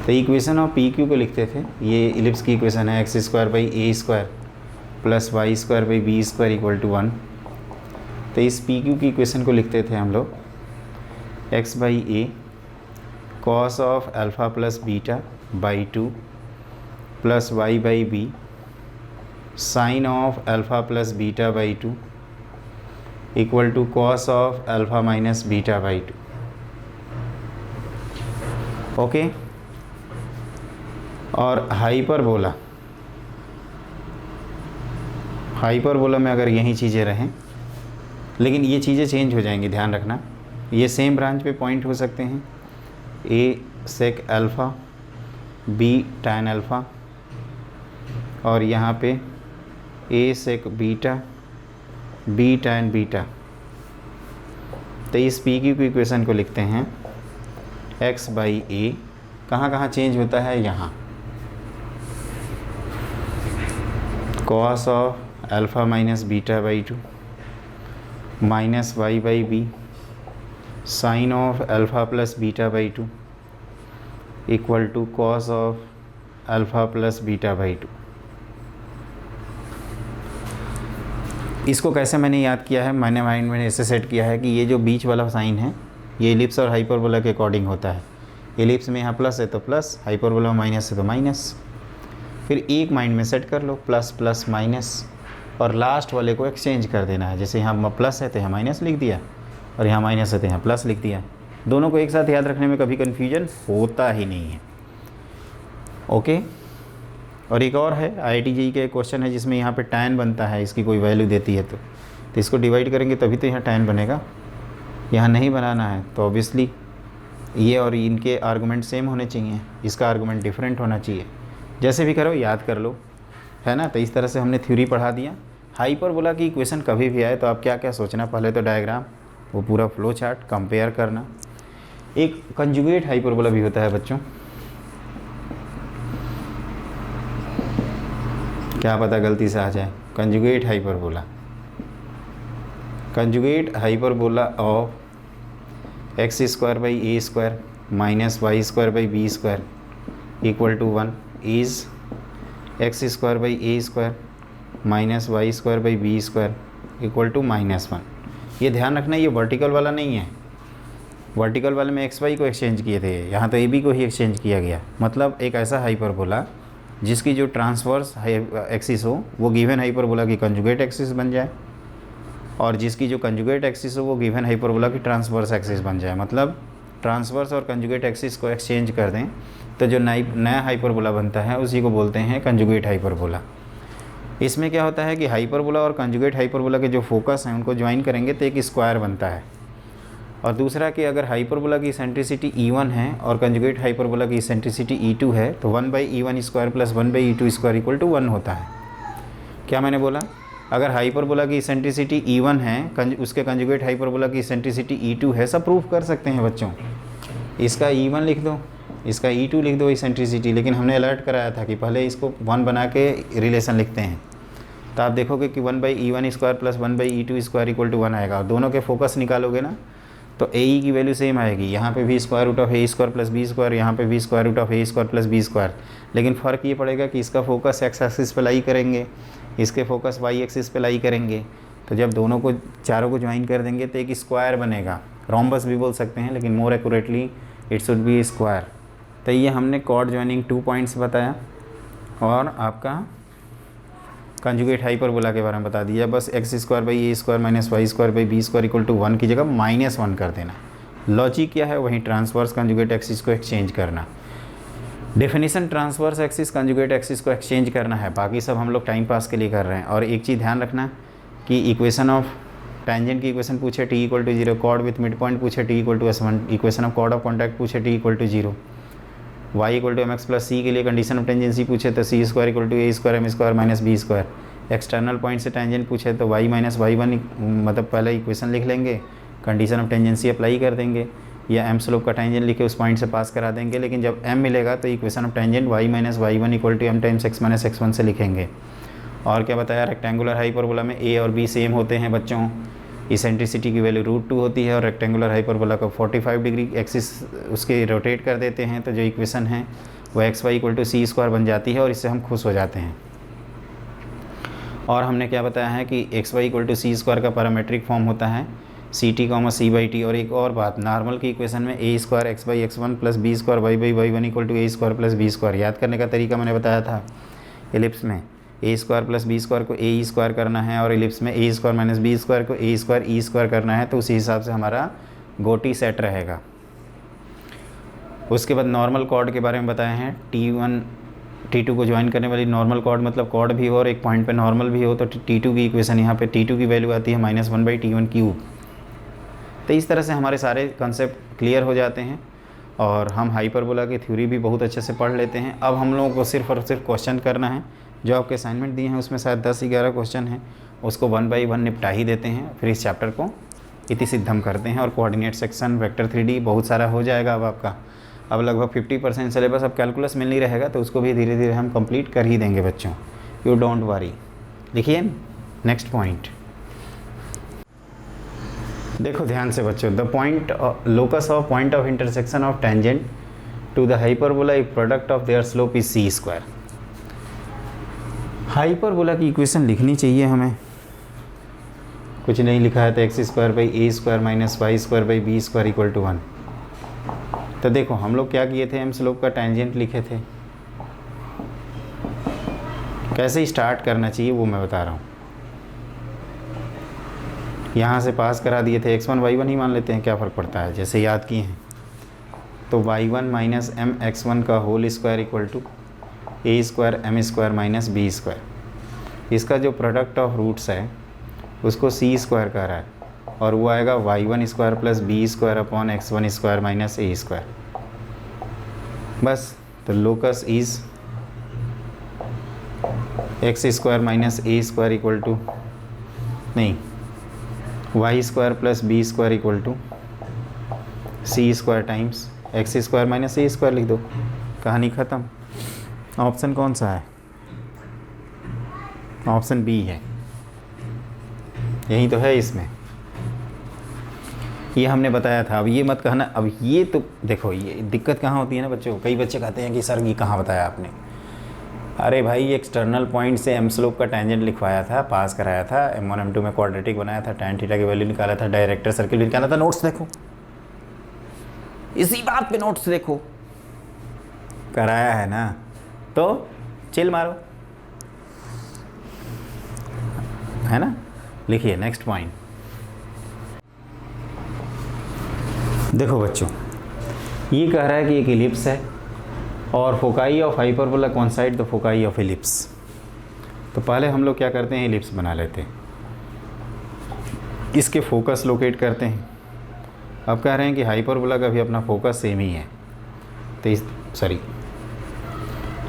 तो इक्वेशन ऑफ PQ को लिखते थे। ये इलिप्स की इक्वेशन है x² + a² + y² = b² equal to 1। तो इस PQ की इक्वेशन को लिखते थे हम लोग x/a cos of alpha plus beta by 2 plus y/b sine of alpha plus beta by 2 equal to cos of alpha minus beta by 2। Okay, और hyperbola में अगर यही चीज़ें रहें, लेकिन ये चीज़ें चेंज हो जाएंगी, ध्यान रखना। ये सेम ब्रांच पे पॉइंट हो सकते हैं, a sec alpha, b tan alpha, और यहाँ पे a sec beta, b tan beta. तो इस PQ की इक्वेशन को लिखते हैं x/a, कहाँ चेंज होता है, यहाँ cos of alpha minus beta by 2 minus y/b sine of alpha plus beta by 2 equal to cos of alpha plus beta by 2। इसको कैसे मैंने याद किया है, मैंने माइंड में ऐसे सेट किया है कि ये जो बीच वाला साइन है ये इलिप्स और हाइपरबोला के अकॉर्डिंग होता है। इलिप्स में यहाँ प्लस है तो प्लस, हाइपरबोला में माइनस है तो माइनस। फिर एक माइंड में सेट कर लो, प्लस प्लस माइनस, और लास्ट वाले को एक्सचेंज कर देना है। जैसे यहाँ प्लस है तो यहाँ माइनस लिख दिया, और यहाँ माइनस है तो यहाँ प्लस लिख दिया। दोनों को एक साथ याद रखने में कभी कन्फ्यूजन होता ही नहीं है। ओके, और एक और है IIT JEE का एक क्वेश्चन है जिसमें यहाँ पे tan बनता है, इसकी कोई वैल्यू देती है तो इसको डिवाइड करेंगे तभी तो यहाँ tan बनेगा। यहाँ नहीं बनाना है तो ऑब्वियसली ये और इनके आर्गूमेंट सेम होने चाहिए, इसका आर्गूमेंट डिफरेंट होना चाहिए। जैसे भी करो याद कर लो, है ना। तो इस तरह से हमने थ्योरी पढ़ा दिया। हाइपरबोला की इक्वेशन कभी भी आए तो आप क्या क्या सोचना, पहले तो डायग्राम, वो पूरा फ्लो चार्ट कंपेयर करना। एक कंजुगेट हाइपरबोला भी होता है बच्चों, क्या पता गलती से आ जाए। Conjugate hyperbola, conjugate hyperbola of x square by A square minus Y square by B square equal to 1 is x square by A square minus Y square by B square equal to -1। ये ध्यान रखना, ये vertical वाला नहीं है। Vertical वाले में x Y को एक्सचेंज किए थे, यहाँ तो ए बी को ही एक्सचेंज किया गया। मतलब एक ऐसा हाइपरबोला जिसकी जो ट्रांसवर्स एक्सिस हो वो गिवन हाइपरबोला की कंजुगेट एक्सिस बन जाए, और जिसकी जो कंजुगेट एक्सिस हो वो गिवन हाइपरबोला की ट्रांसवर्स एक्सिस बन जाए। मतलब ट्रांसवर्स और कंजुगेट एक्सिस को एक्सचेंज कर दें तो जो नया हाइपरबोला बनता है उसी को बोलते हैं कंजुगेट हाइपरबोला। इसमें क्या होता है कि हाइपरबोला और कंजुगेट हाइपरबोला के जो फोकस हैं उनको ज्वाइन करेंगे तो एक स्क्वायर बनता है। और दूसरा कि अगर हाइपरबोला की इसेंट्रिसिटी E1 है और कंजुगेट हाइपरबोला की इसेंट्रिसिटी E2 है तो 1/E1 square plus 1/E2 square equal to 1 होता है। क्या मैंने बोला, अगर हाइपरबोला की इसेंट्रिसिटी E1 है, उसके कंजुगेट हाइपरबोला की इसेंट्रिसिटी E2 है, सब प्रूफ कर सकते हैं बच्चों। इसका E1 लिख दो, इसका E2 लिख दो इसेंट्रिसिटी, लेकिन हमने अलर्ट कराया था कि पहले इसको 1 बना के रिलेशन लिखते हैं। तो आप देखोगे कि 1/E1 square plus 1/E2 square equal to 1 आएगा। और दोनों के फोकस निकालोगे ना तो AE की वैल्यू सेम आएगी। यहाँ पे भी square root of a square plus b square, यहाँ पे भी square root of a square plus b square. लेकिन फ़र्क ये पड़ेगा कि इसका फोकस एक्स एक्सिस पे लाई करेंगे, इसके फोकस वाई एक्सिस पे लाई करेंगे। तो जब दोनों को चारों को ज्वाइन कर देंगे तो एक स्क्वायर बनेगा। रोम्बस भी बोल सकते हैं, लेकिन मोर accurately it should be square. तो ये हमने कॉर्ड ज्वाइनिंग 2 पॉइंट्स बताया और आपका कंजुगेट हाइपरबोला के बारे में बता दिया। बस x square by A square minus Y square by B square equal to 1 की जगह -1 कर देना। लॉजिक क्या है, वहीं ट्रांसवर्स कंजुगेट एक्सिस को एक्सचेंज करना। Definition transverse axis conjugate axis को एक्सचेंज करना है, बाकी सब हम लोग टाइम पास के लिए कर रहे हैं। और एक चीज़ ध्यान रखना कि इक्वेशन ऑफ टेंजेंट की इक्वेशन पूछे t equal to 0, chord with mid point पूछे t equal to S1, equation of chord of contact पूछे t equal to 0, y equal to mx plus c के लिए कंडीशन ऑफ टेंजेंसी पूछे तो c square equal to a square m square minus b square. External point से tangent पूछे तो y minus y1, मतलब पहले इक्वेशन लिख लेंगे, कंडीशन ऑफ टेंजेंसी अप्लाई कर देंगे, या m स्लोप का टेंजेंट लिखे उस पॉइंट से पास करा देंगे। लेकिन जब m मिलेगा तो equation of tangent y minus y1 equal to m times x minus x1 से लिखेंगे। और क्या बताया, रेक्टेंगुलर हाइपरबोला में a और b सेम होते हैं बच्चों, इसेंट्रिसिटी की वैल्यू √2 होती है, और रेक्टेंगुलर हाइपरबोला को 45 डिग्री एक्सिस उसके रोटेट कर देते हैं। तो जो इक्वेशन है वो x y equal to c square बन जाती है और इससे हम खुश हो जाते हैं। और हमने क्या बताया है कि x y equal to c square का पैरामेट्रिक फॉर्म होता है ct, c/t। और एक और बात, नॉर्मल की इक्वेशन में a square x by x1 plus b square y by y one equal to A square plus b square. याद करने का तरीका मैंने बताया था, एलिप्स में a square plus b square को ए स्क्वायर करना है, और एलिप्स में a square minus b square को ए स्क्वायर ई स्क्वायर करना है। तो उसी हिसाब से हमारा गोटी सेट रहेगा। उसके बाद नॉर्मल कॉर्ड के बारे में बताए हैं, T1 T2 को ज्वाइन करने वाली नॉर्मल कॉर्ड, मतलब कॉर्ड भी हो और एक पॉइंट पे नॉर्मल भी हो, तो T2 की इक्वेशन यहाँ पे T2 की वैल्यू आती है -1/T1 क्यूब। तो इस तरह से हमारे सारे कॉन्सेप्ट क्लियर हो जाते हैं और हम हाइपरबोला की थ्योरी भी बहुत अच्छे से पढ़ लेते हैं। अब हम लोगों को सिर्फ और सिर्फ क्वेश्चन करना है। जो आपके असाइनमेंट दिए हैं उसमें शायद 10-11 क्वेश्चन हैं, उसको 1 बाई 1 निपटा ही देते हैं, फिर इस चैप्टर को इति सिद्धम करते हैं। और कोऑर्डिनेट सेक्शन, वेक्टर 3D बहुत सारा हो जाएगा अब आपका। अब लगभग 50% सिलेबस अब कैलकुलस मिल नहीं रहेगा, तो उसको भी धीरे धीरे हम कंप्लीट कर ही देंगे बच्चों, यू डोंट वरी। देखिए नेक्स्ट पॉइंट, देखो ध्यान से बच्चों, the point locus of point of intersection of tangent to the hyperbola if product of their slope is c square. Hyperbola की इक्वेशन लिखनी चाहिए हमें, कुछ नहीं लिखा है तो x square by A square minus Y square by B square equal to 1। तो देखो हम लोग क्या किए थे, एम स्लोप का टेंजेंट लिखे थे। कैसे स्टार्ट करना चाहिए वो मैं बता रहा हूँ। यहाँ से पास करा दिए थे, x1 y1 ही मान लेते हैं, क्या फ़र्क पड़ता है, जैसे याद किए हैं। तो y1 माइनस एम x1 का whole square equal to A square m square minus b square. इसका जो प्रोडक्ट ऑफ रूट्स है उसको सी स्क्वायर कह रहा है। और वो आएगा y1 square plus b square upon x1 square minus a square. बस, तो locus is x square minus a square equal to, नहीं, y square plus b square equal to c square times x square minus a square लिख दो, कहानी ख़त्म। Option कौन सा है? ऑप्शन बी है, यही तो है इसमें, ये हमने बताया था। अब ये मत कहना, अब ये तो देखो ये दिक्कत कहाँ होती है ना बच्चों, कई बच्चे कहते हैं कि सर ये कहाँ बताया आपने। अरे भाई, एक्सटर्नल पॉइंट से एम स्लोप का टेंजेंट लिखवाया था, पास कराया था, M1 M2 में क्वाड्रेटिक बनाया था, tan थीटा की वैल्यू निकाला था, डायरेक्टर सर्किल भी निकाला था। नोट्स देखो, इसी बात पे नोट्स देखो, कराया है ना, तो चिल मारो, है ना। लिखिए नेक्स्ट पॉइंट। देखो बच्चों, ये कह रहा है कि एक इलिप्स है और foci of hyperbola कॉन्साइड the foci of ellipse. तो पहले हम लोग क्या करते हैं, इलिप्स बना लेते हैं, इसके फोकस लोकेट करते हैं। अब कह रहे हैं कि हाइपरबोला का भी अपना फोकस सेम ही है, तो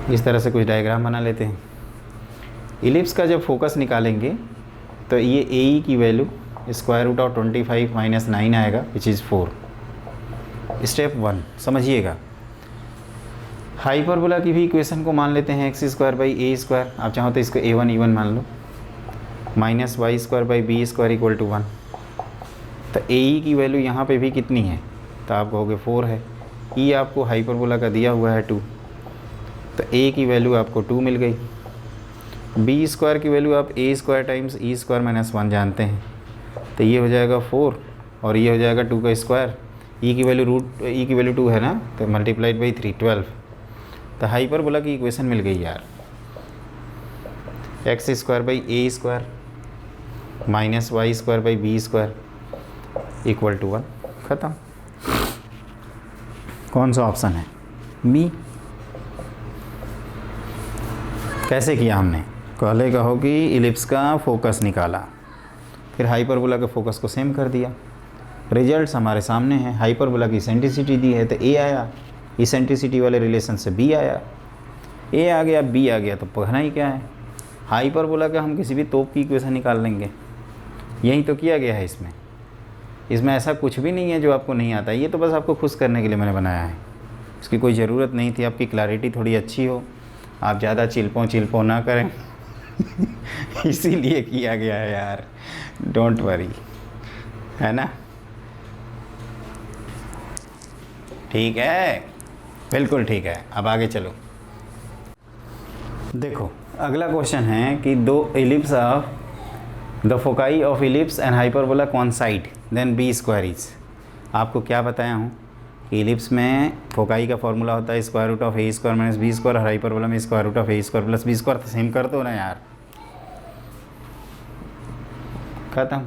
इस तरह से कुछ डायग्राम बना लेते हैं। इलिप्स का जब फोकस निकालेंगे तो ये ए की value square root of 25 minus 9 आएगा, विच इज़ 4। स्टेप 1 समझिएगा। हाइपरबोला की भी इक्वेशन को मान लेते हैं x square by A square, आप चाहो तो इसको a1 E1 मान लो, minus Y square by B square equal to 1। तो ए की वैल्यू यहाँ पे भी कितनी है, तो आप कहोगे 4 है। ई आपको हाइपरबोला का दिया हुआ है 2, तो ए की वैल्यू आपको 2 मिल गई। बी स्क्वायर की वैल्यू आप ए square times E square minus 1 जानते हैं, तो ये हो जाएगा 4 और ये हो जाएगा 2 का स्क्वायर। ई की वैल्यू 2 है ना, तो मल्टीप्लाइड बाई 3 12। तो हाइपरबोला की इक्वेशन मिल गई यार, x square by A square minus Y square by B square equal to 1। ख़त्म। कौन सा ऑप्शन है? बी। कैसे किया हमने? पहले कहो कि इलिप्स का फोकस निकाला, फिर हाइपरबोला के फोकस को सेम कर दिया। रिजल्ट्स हमारे सामने हैं, हाइपरबोला की इसेंट्रिसिटी दी है तो ए आया, इसेंट्रिसिटी वाले रिलेशन से बी आया, ए आ गया बी आ गया, तो कहना ही क्या है। हाइपरबोला का हम किसी भी तोप की इक्वेशन निकाल लेंगे, यही तो किया गया है इसमें। इसमें ऐसा कुछ भी नहीं है जो आपको नहीं आता, ये तो बस आपको खुश करने के लिए मैंने बनाया है, इसकी कोई ज़रूरत नहीं थी। आपकी क्लैरिटी थोड़ी अच्छी हो, आप ज़्यादा चिल्पों ना करें इसीलिए किया गया है यार, डोंट वरी, है ना। ठीक है, बिल्कुल ठीक है। अब आगे चलो। देखो अगला क्वेश्चन है कि दो ellipse of the foci of ellipse and hyperbola coincide then b square is. आपको क्या बताया हूँ कि इलिप्स में फोकाई का फॉर्मूला होता है square root of a square minus b square, और हाइपरबोला में square root of a square plus b square. Same कर दो ना यार, खत्म।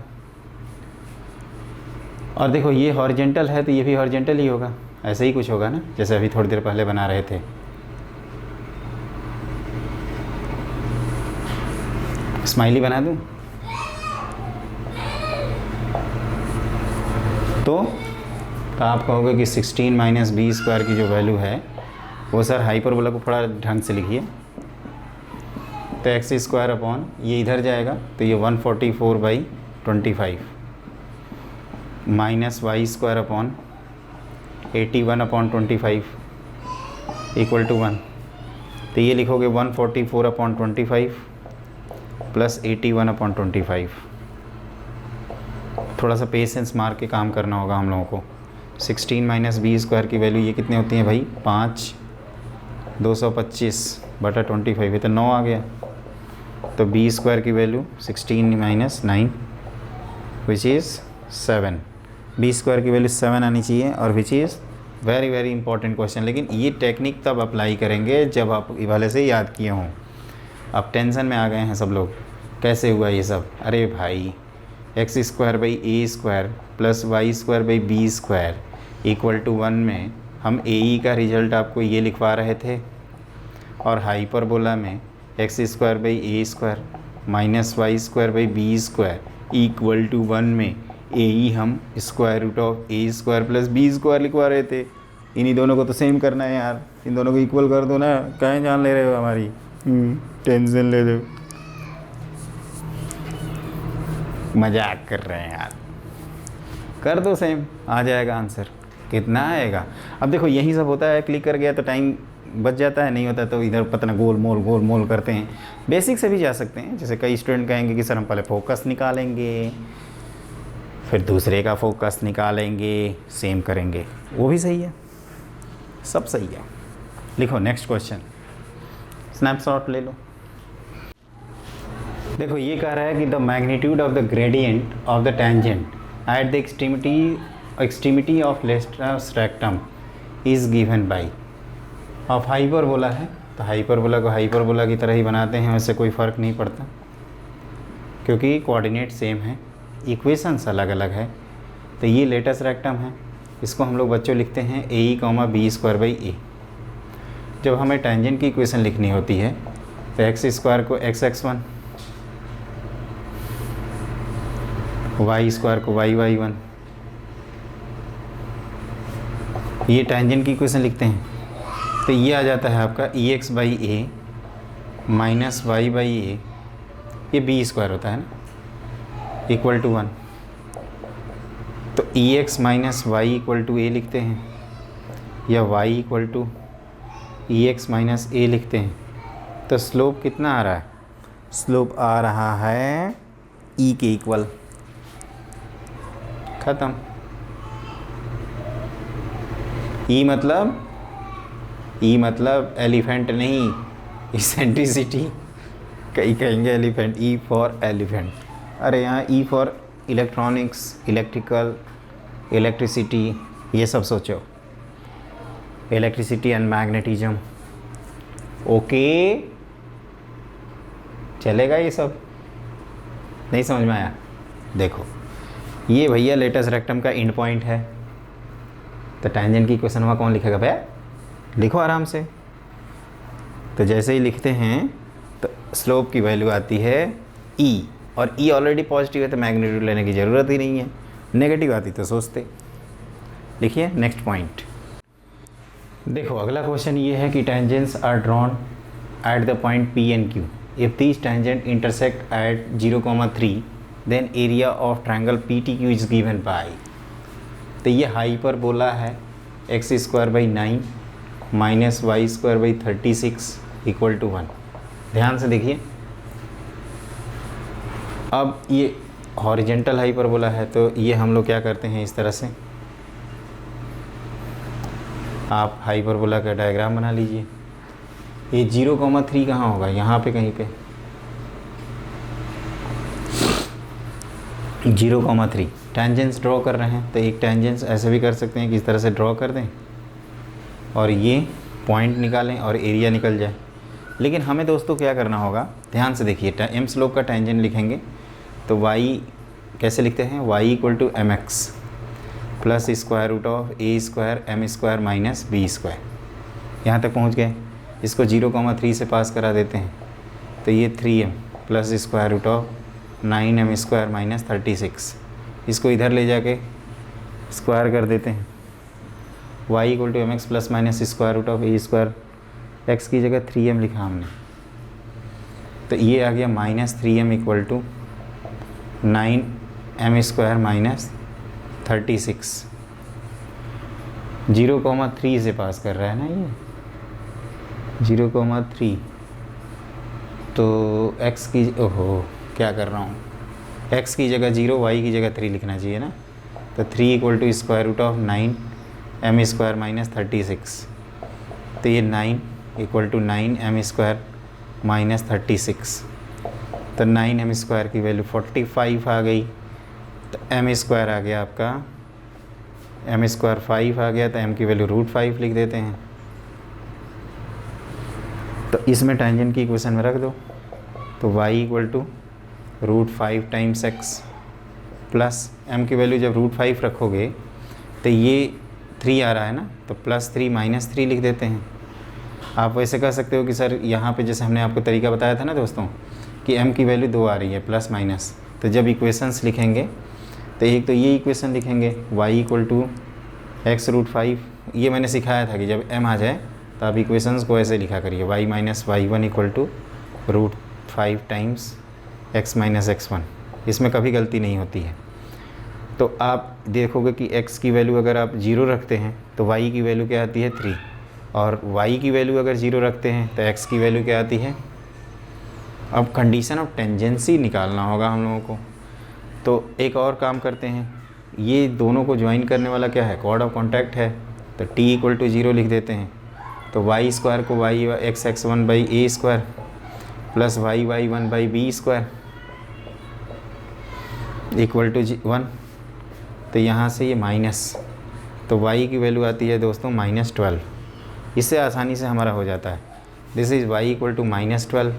और देखो ये हॉरिजेंटल है तो ये भी हॉरिजेंटल ही होगा, ऐसे ही कुछ होगा ना, जैसे अभी थोड़ी देर पहले बना रहे थे। स्माइली बना दूं तो आप कहोगे कि 16 माइनस बी स्क्वायर की जो वैल्यू है वो सर हाइपरबोला को थोड़ा ढंग से लिखिए। तो एक्स स्क्वायर अपॉन ये इधर जाएगा तो ये 144/25 minus Y square upon 81/25 equal to 1। तो ये लिखोगे 144/25 प्लस 81/25। थोड़ा सा पेशेंस मार के काम करना होगा हम लोगों को। 16 माइनस बी स्क्वायर की वैल्यू ये कितनी होती है भाई, 5 225/25, ये तो 9 आ गया। तो बी स्क्वायर की value 16 minus 9 which is 7। B square की वैल्यू 7 आनी चाहिए, और which is very very important question. लेकिन ये टेक्निक तब अप्लाई करेंगे जब आप पहले से याद किए हों। अब टेंशन में आ गए हैं सब लोग, कैसे हुआ ये सब। अरे भाई, x square by A square plus Y square by B square equal to 1 में हम ए का रिजल्ट आपको ये लिखवा रहे थे, और हाइपरबोला में x square by A square minus Y square by B square equal to 1 में ए ही हम square root of a square plus b square लिखवा रहे थे। इन्हीं दोनों को तो सेम करना है यार, इन दोनों को इक्वल कर दो ना, कहीं जान ले रहे हो हमारी, टेंशन ले दो, मजाक कर रहे हैं यार, कर दो सेम, आ जाएगा आंसर। कितना आएगा? अब देखो यही सब होता है, क्लिक कर गया तो टाइम बच जाता है, नहीं होता तो इधर पता ना गोल मोल करते हैं। बेसिक से भी जा सकते हैं, जैसे कई स्टूडेंट कहेंगे कि सर हम पहले फोकस निकालेंगे फिर दूसरे का फोकस निकालेंगे, सेम करेंगे, वो भी सही है, सब सही है। लिखो नेक्स्ट क्वेश्चन, स्नैपशॉट ले लो। देखो ये कह रहा है कि the magnitude of the gradient of the tangent at the extremity of left rectum is given by. अब हाइपरबोला है तो हाइपरबोला को हाइपरबोला की तरह ही बनाते हैं, वैसे कोई फ़र्क नहीं पड़ता क्योंकि कोऑर्डिनेट सेम है, इक्वेशंस अलग अलग है। तो ये लेटस रेक्टम है, इसको हम लोग बच्चों लिखते हैं ए e comma b square by ए। जब हमें टेंजेंट की इक्वेशन लिखनी होती है तो एक्स स्क्वायर को x1, वाई स्क्वायर को y1, ये टेंजेंट की इक्वेशन लिखते हैं। तो ये आ जाता है आपका e x by a minus y by a, ये बी स्क्वायर होता है ना, इक्वल टू 1। तो e x minus y equal to a लिखते हैं, या y equal to e x minus a लिखते हैं। तो स्लोप कितना आ रहा है? स्लोप आ रहा है ई के इक्वल, ख़त्म। ई मतलब एलिफेंट नहीं, इसेंट्रिसिटी, कहीं कहेंगे एलिफेंट, ई फॉर एलिफेंट। अरे यहाँ E for electronics, electrical, electricity, ये सब सोचो, इलेक्ट्रिसिटी एंड मैग्नेटिज्म। ओके चलेगा ये सब? नहीं समझ में आया? देखो ये भैया लेटस रेक्टम का एंड पॉइंट है, तो टेंजेंट की इक्वेशन वहाँ कौन लिखेगा भैया? लिखो आराम से। तो जैसे ही लिखते हैं तो स्लोप की वैल्यू आती है ई, और ई ऑलरेडी पॉजिटिव है तो मैग्नीट्यूड लेने की ज़रूरत ही नहीं है, नेगेटिव आती तो सोचते। लिखिए नेक्स्ट पॉइंट। देखो अगला क्वेश्चन ये है कि tangents are drawn at the point P and Q, if these tangent intersect at 0,3 then area of triangle P T Q is given by. तो ये हाइपरबोला है, x square by 9 minus Y square by 36 equal to 1। ध्यान से देखिए, अब ये horizontal hyperbola है तो ये हम लोग क्या करते हैं, इस तरह से आप हाइपरबोला का डायग्राम बना लीजिए। ये 0,3 कहाँ होगा? यहाँ पे कहीं पे 0,3 टेंजेंट्स ड्रॉ कर रहे हैं, तो एक टेंजेंट्स ऐसे भी कर सकते हैं कि इस तरह से ड्रॉ कर दें और ये पॉइंट निकालें और एरिया निकल जाए। लेकिन हमें दोस्तों क्या करना होगा, ध्यान से देखिए, एम स्लोप का टेंजेंट लिखेंगे तो y कैसे लिखते हैं? y equal to m x plus square root of a square m square minus b square. यहाँ तक पहुँच गए। इसको 0,3 से पास करा देते हैं तो ये 3m plus square root of 9m square minus 36। इसको इधर ले जाके स्क्वायर कर देते हैं, y equal to m x plus minus square root of a square, x की जगह 3m लिखा हमने, तो ये आ गया minus 3m equal to 9m square minus 36। 0,3 से पास कर रहा है ना ये, 0,3, तो x की, ओहो क्या कर रहा हूँ, x की जगह 0, y की जगह 3 लिखना चाहिए ना। तो 3 equal to square root of 9m square minus 36, तो ये 9 equal to 9m square minus 36। तो 9m स्क्वायर की वैल्यू 45 आ गई, तो m स्क्वायर आ गया आपका, m स्क्वायर 5 आ गया, तो m की वैल्यू √5 लिख देते हैं। तो इसमें टेंजेंट की इक्वेशन में रख दो, तो y equal to √5 times x plus m की वैल्यू जब √5 रखोगे तो ये 3 आ रहा है ना, तो +3 -3 लिख देते हैं। आप वैसे कह सकते हो कि सर यहाँ पे जैसे हमने आपको तरीका बताया था ना दोस्तों कि m की वैल्यू 2 आ रही है प्लस माइनस, तो जब इक्वेशंस लिखेंगे तो एक तो ये इक्वेशन लिखेंगे y इक्वल टू x√5। ये मैंने सिखाया था कि जब m आ जाए तो आप इक्वेशंस को ऐसे लिखा करिए, y minus y1 equal to √5 times x minus x1। इसमें कभी गलती नहीं होती है। तो आप देखोगे कि x की वैल्यू अगर आप 0 रखते हैं तो y की वैल्यू क्या आती है 3, और y की वैल्यू अगर 0 रखते हैं तो x की वैल्यू क्या आती है। अब कंडीशन ऑफ टेंजेंसी निकालना होगा हम लोगों को। तो एक और काम करते हैं, ये दोनों को ज्वाइन करने वाला क्या है, कॉर्ड ऑफ कॉन्टैक्ट है। तो t इक्वल टू 0 लिख देते हैं। तो y स्क्वायर को x1 by A square plus y1 by B square equal to 1। तो यहाँ से ये माइनस, तो y की वैल्यू आती है दोस्तों -12। इससे आसानी से हमारा हो जाता है। This is y equal to -12,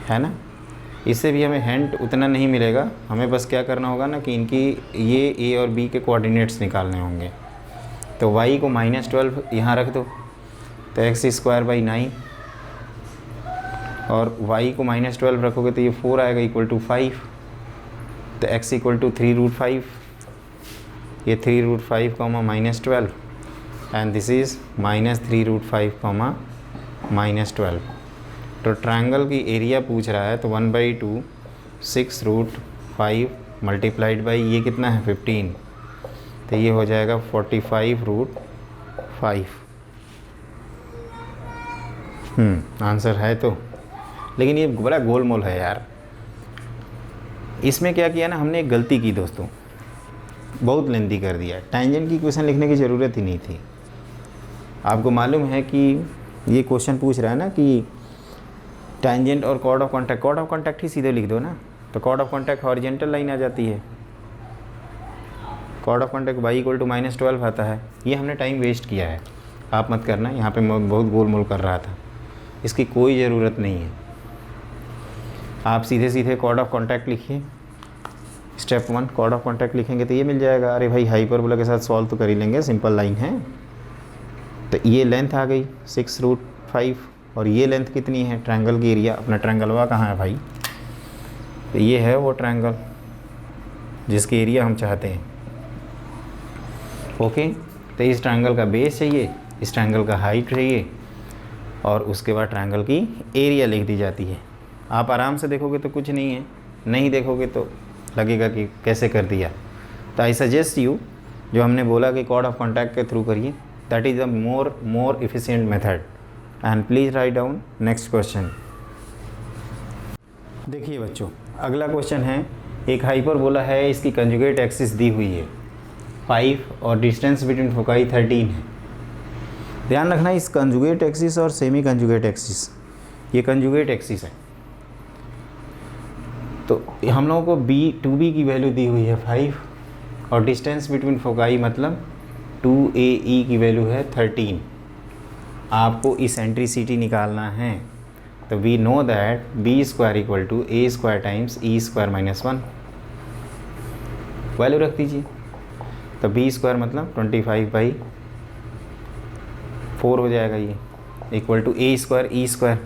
है ना। इससे भी हमें हिंट उतना नहीं मिलेगा, हमें बस क्या करना होगा ना कि इनकी ये a और b के कोऑर्डिनेट्स निकालने होंगे। तो y को -12 यहाँ रख दो, तो x² बाई 9, और y को -12 रखोगे तो ये 4 आएगा इक्वल टू 5। तो x इक्वल टू 3√5, ये 3√5 -12 एंड दिस इज़ -3√5 -12। तो ट्रायंगल की एरिया पूछ रहा है, तो 1/2 6√5 मल्टीप्लाइड बाई ये कितना है 15, तो ये हो जाएगा 45√5। आंसर है तो, लेकिन ये बड़ा गोलमोल है यार। इसमें क्या किया ना हमने, एक गलती की दोस्तों, बहुत लेंथी कर दिया। टेंजेंट की क्वेश्चन लिखने की ज़रूरत ही नहीं थी। आपको मालूम है कि ये क्वेश्चन पूछ रहा है ना कि टेंजेंट और कॉर्ड ऑफ कॉन्टैक्ट ही सीधे लिख दो ना। तो chord of contact horizontal line आ जाती है, chord of contact y equal to -12 आता है। ये हमने टाइम वेस्ट किया है, आप मत करना। यहाँ पे मैं बहुत गोलमोल कर रहा था, इसकी कोई ज़रूरत नहीं है। आप सीधे सीधे कॉर्ड ऑफ कॉन्टैक्ट लिखिए। स्टेप 1 कॉर्ड ऑफ कॉन्टैक्ट लिखेंगे तो ये मिल जाएगा। अरे भाई हाइपरबोला के साथ सॉल्व तो कर ही लेंगे, सिंपल लाइन है। तो ये लेंथ आ गई 6√5, और ये लेंथ कितनी है, ट्रायंगल की एरिया। अपना ट्रायंगलवा कहाँ है भाई, तो ये है वो ट्रायंगल जिसकी एरिया हम चाहते हैं। ओके, तो इस ट्रायंगल का बेस चाहिए, इस ट्रायंगल का हाइट चाहिए, और उसके बाद ट्रायंगल की एरिया लिख दी जाती है। आप आराम से देखोगे तो कुछ नहीं है, नहीं देखोगे तो लगेगा कि कैसे कर दिया। तो आई सजेस्ट यू, जो हमने बोला कि कॉर्ड ऑफ कॉन्टैक्ट के थ्रू करिए, that is the more efficient method. And please write down next question. देखिए बच्चों, अगला क्वेश्चन है, एक हाइपरबोला है, इसकी कंजुगेट एक्सिस दी हुई है 5 और डिस्टेंस बिटवीन फोकाई 13 है। ध्यान रखना, इस कंजुगेट एक्सिस और सेमी कंजुगेट एक्सिस, ये कंजुगेट एक्सिस है। तो हम लोगों को टू बी की वैल्यू दी हुई है 5, और डिस्टेंस बिटवीन फोकाई मतलब 2AE की वैल्यू है 13। आपको इसेंट्रिसिटी निकालना है। तो we know that b² equal to a² times e² - 1 value रख दीजिए। तो b² मतलब 25/4 हो जाएगा, ये इक्वल टू a² e²।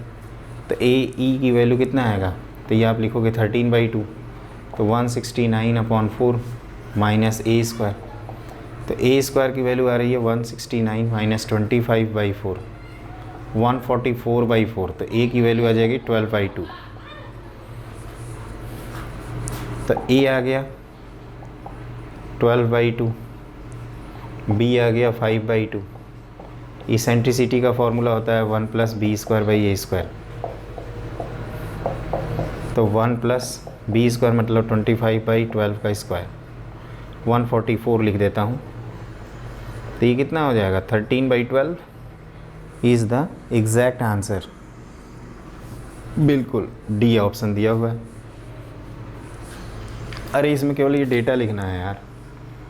तो AE की वैल्यू कितना आएगा, तो ये आप लिखोगे 13/2, तो 169/4 माइनस a²। तो a² की वैल्यू आ रही है 169 माइनस 25/4 144/4। तो a की वैल्यू आ जाएगी 12/2। तो a आ गया 12/2, b आ गया 5/2। इसेंट्रिसिटी का फॉर्मूला होता है 1 + b²/a²। तो 1 + b² मतलब 25/12 का स्क्वायर, 144 लिख देता हूँ। तो ये कितना हो जाएगा, 13/12 इज़ द एग्जैक्ट आंसर। बिल्कुल डी ऑप्शन दिया हुआ है। अरे इसमें केवल ये डेटा लिखना है यार।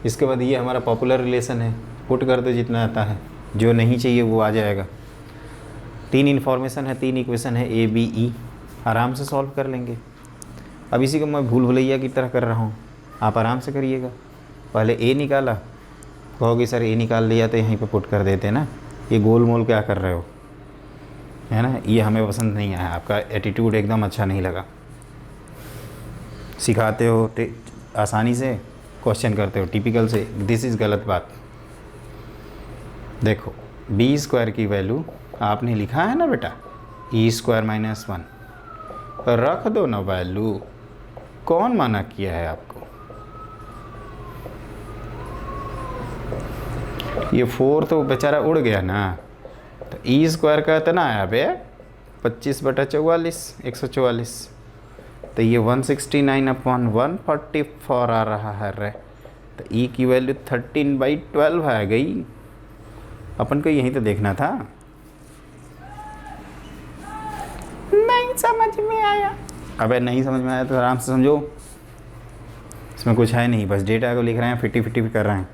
इसके बाद ये हमारा पॉपुलर रिलेशन है, पुट कर दो जितना आता है, जो नहीं चाहिए वो आ जाएगा। 3 इन्फॉर्मेशन है, 3 इक्वेशन है, A B E, आराम से सॉल्व कर लेंगे। अब इसी को मैं भूल भुलैया की तरह कर रहा हूँ, आप आराम से करिएगा। पहले A निकाला, कहोगे सर A निकाल लिया तो यहीं पे पुट कर देते ना, ये गोल मोल क्या कर रहे हो, है ना। ये हमें पसंद नहीं आया, आपका एटीट्यूड एकदम अच्छा नहीं लगा। सिखाते हो आसानी से क्वेश्चन करते हो टिपिकल से, दिस इज़ गलत बात। देखो बी स्क्वायर की वैल्यू आपने लिखा है ना बेटा ई स्क्वायर माइनस 1, रख दो ना वैल्यू, कौन मना किया है आपको। ये 4 तो बेचारा उड़ गया ना, तो ई स्क्वायर का इतना आया बे 25/44 144, तो ये 169/144 आ रहा है रे, तो ई की वैल्यू 13/12 आ गई। अपन को यही तो देखना था। नहीं समझ में आया, अबे नहीं समझ में आया तो आराम से समझो, इसमें कुछ है नहीं, बस डेटा को लिख रहे हैं, फिटी भी कर रहे हैं।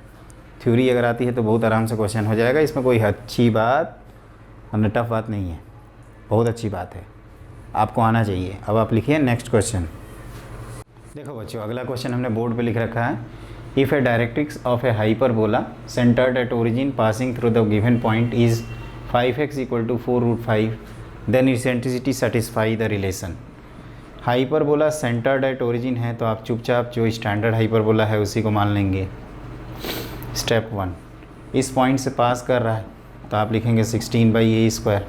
थ्योरी अगर आती है तो बहुत आराम से क्वेश्चन हो जाएगा, इसमें कोई अच्छी बात हमने टफ बात नहीं है, बहुत अच्छी बात है, आपको आना चाहिए। अब आप लिखिए नेक्स्ट क्वेश्चन। देखो बच्चों अगला क्वेश्चन हमने बोर्ड पे लिख रखा है, if a directrix of a hyperbola centered at origin passing through the given point is 5x = 4√5 then eccentricity satisfy the relation. Hyperbola centered at origin है तो आप चुपचाप जो स्टैंडर्ड हाइपरबोला है उसी को मान लेंगे। स्टेप 1, इस पॉइंट से पास कर रहा है तो आप लिखेंगे 16/a²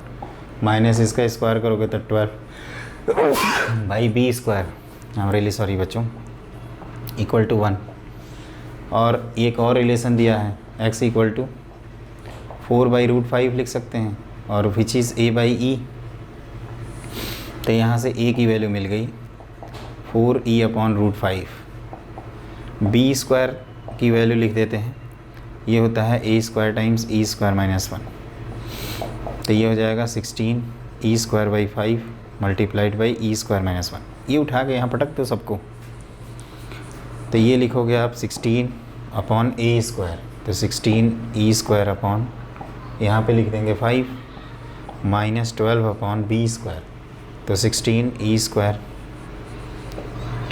माइनस इसका स्क्वायर करोगे तो 12/b², I am really sorry बच्चों, इक्वल टू 1। और एक और रिलेशन दिया है x = 4/√5 लिख सकते हैं, और विच इज़ a/e, तो यहाँ से a की वैल्यू मिल गई 4e/√5। b² की वैल्यू लिख देते हैं, ये होता है a² × e² - 1, तो ये हो जाएगा 16e² / 5 × e² - 1। ये उठा के यहाँ पटक दो सबको, तो ये लिखोगे आप 16/a², तो 16e², यहाँ पे लिख देंगे 5 - 12/b², तो 16e²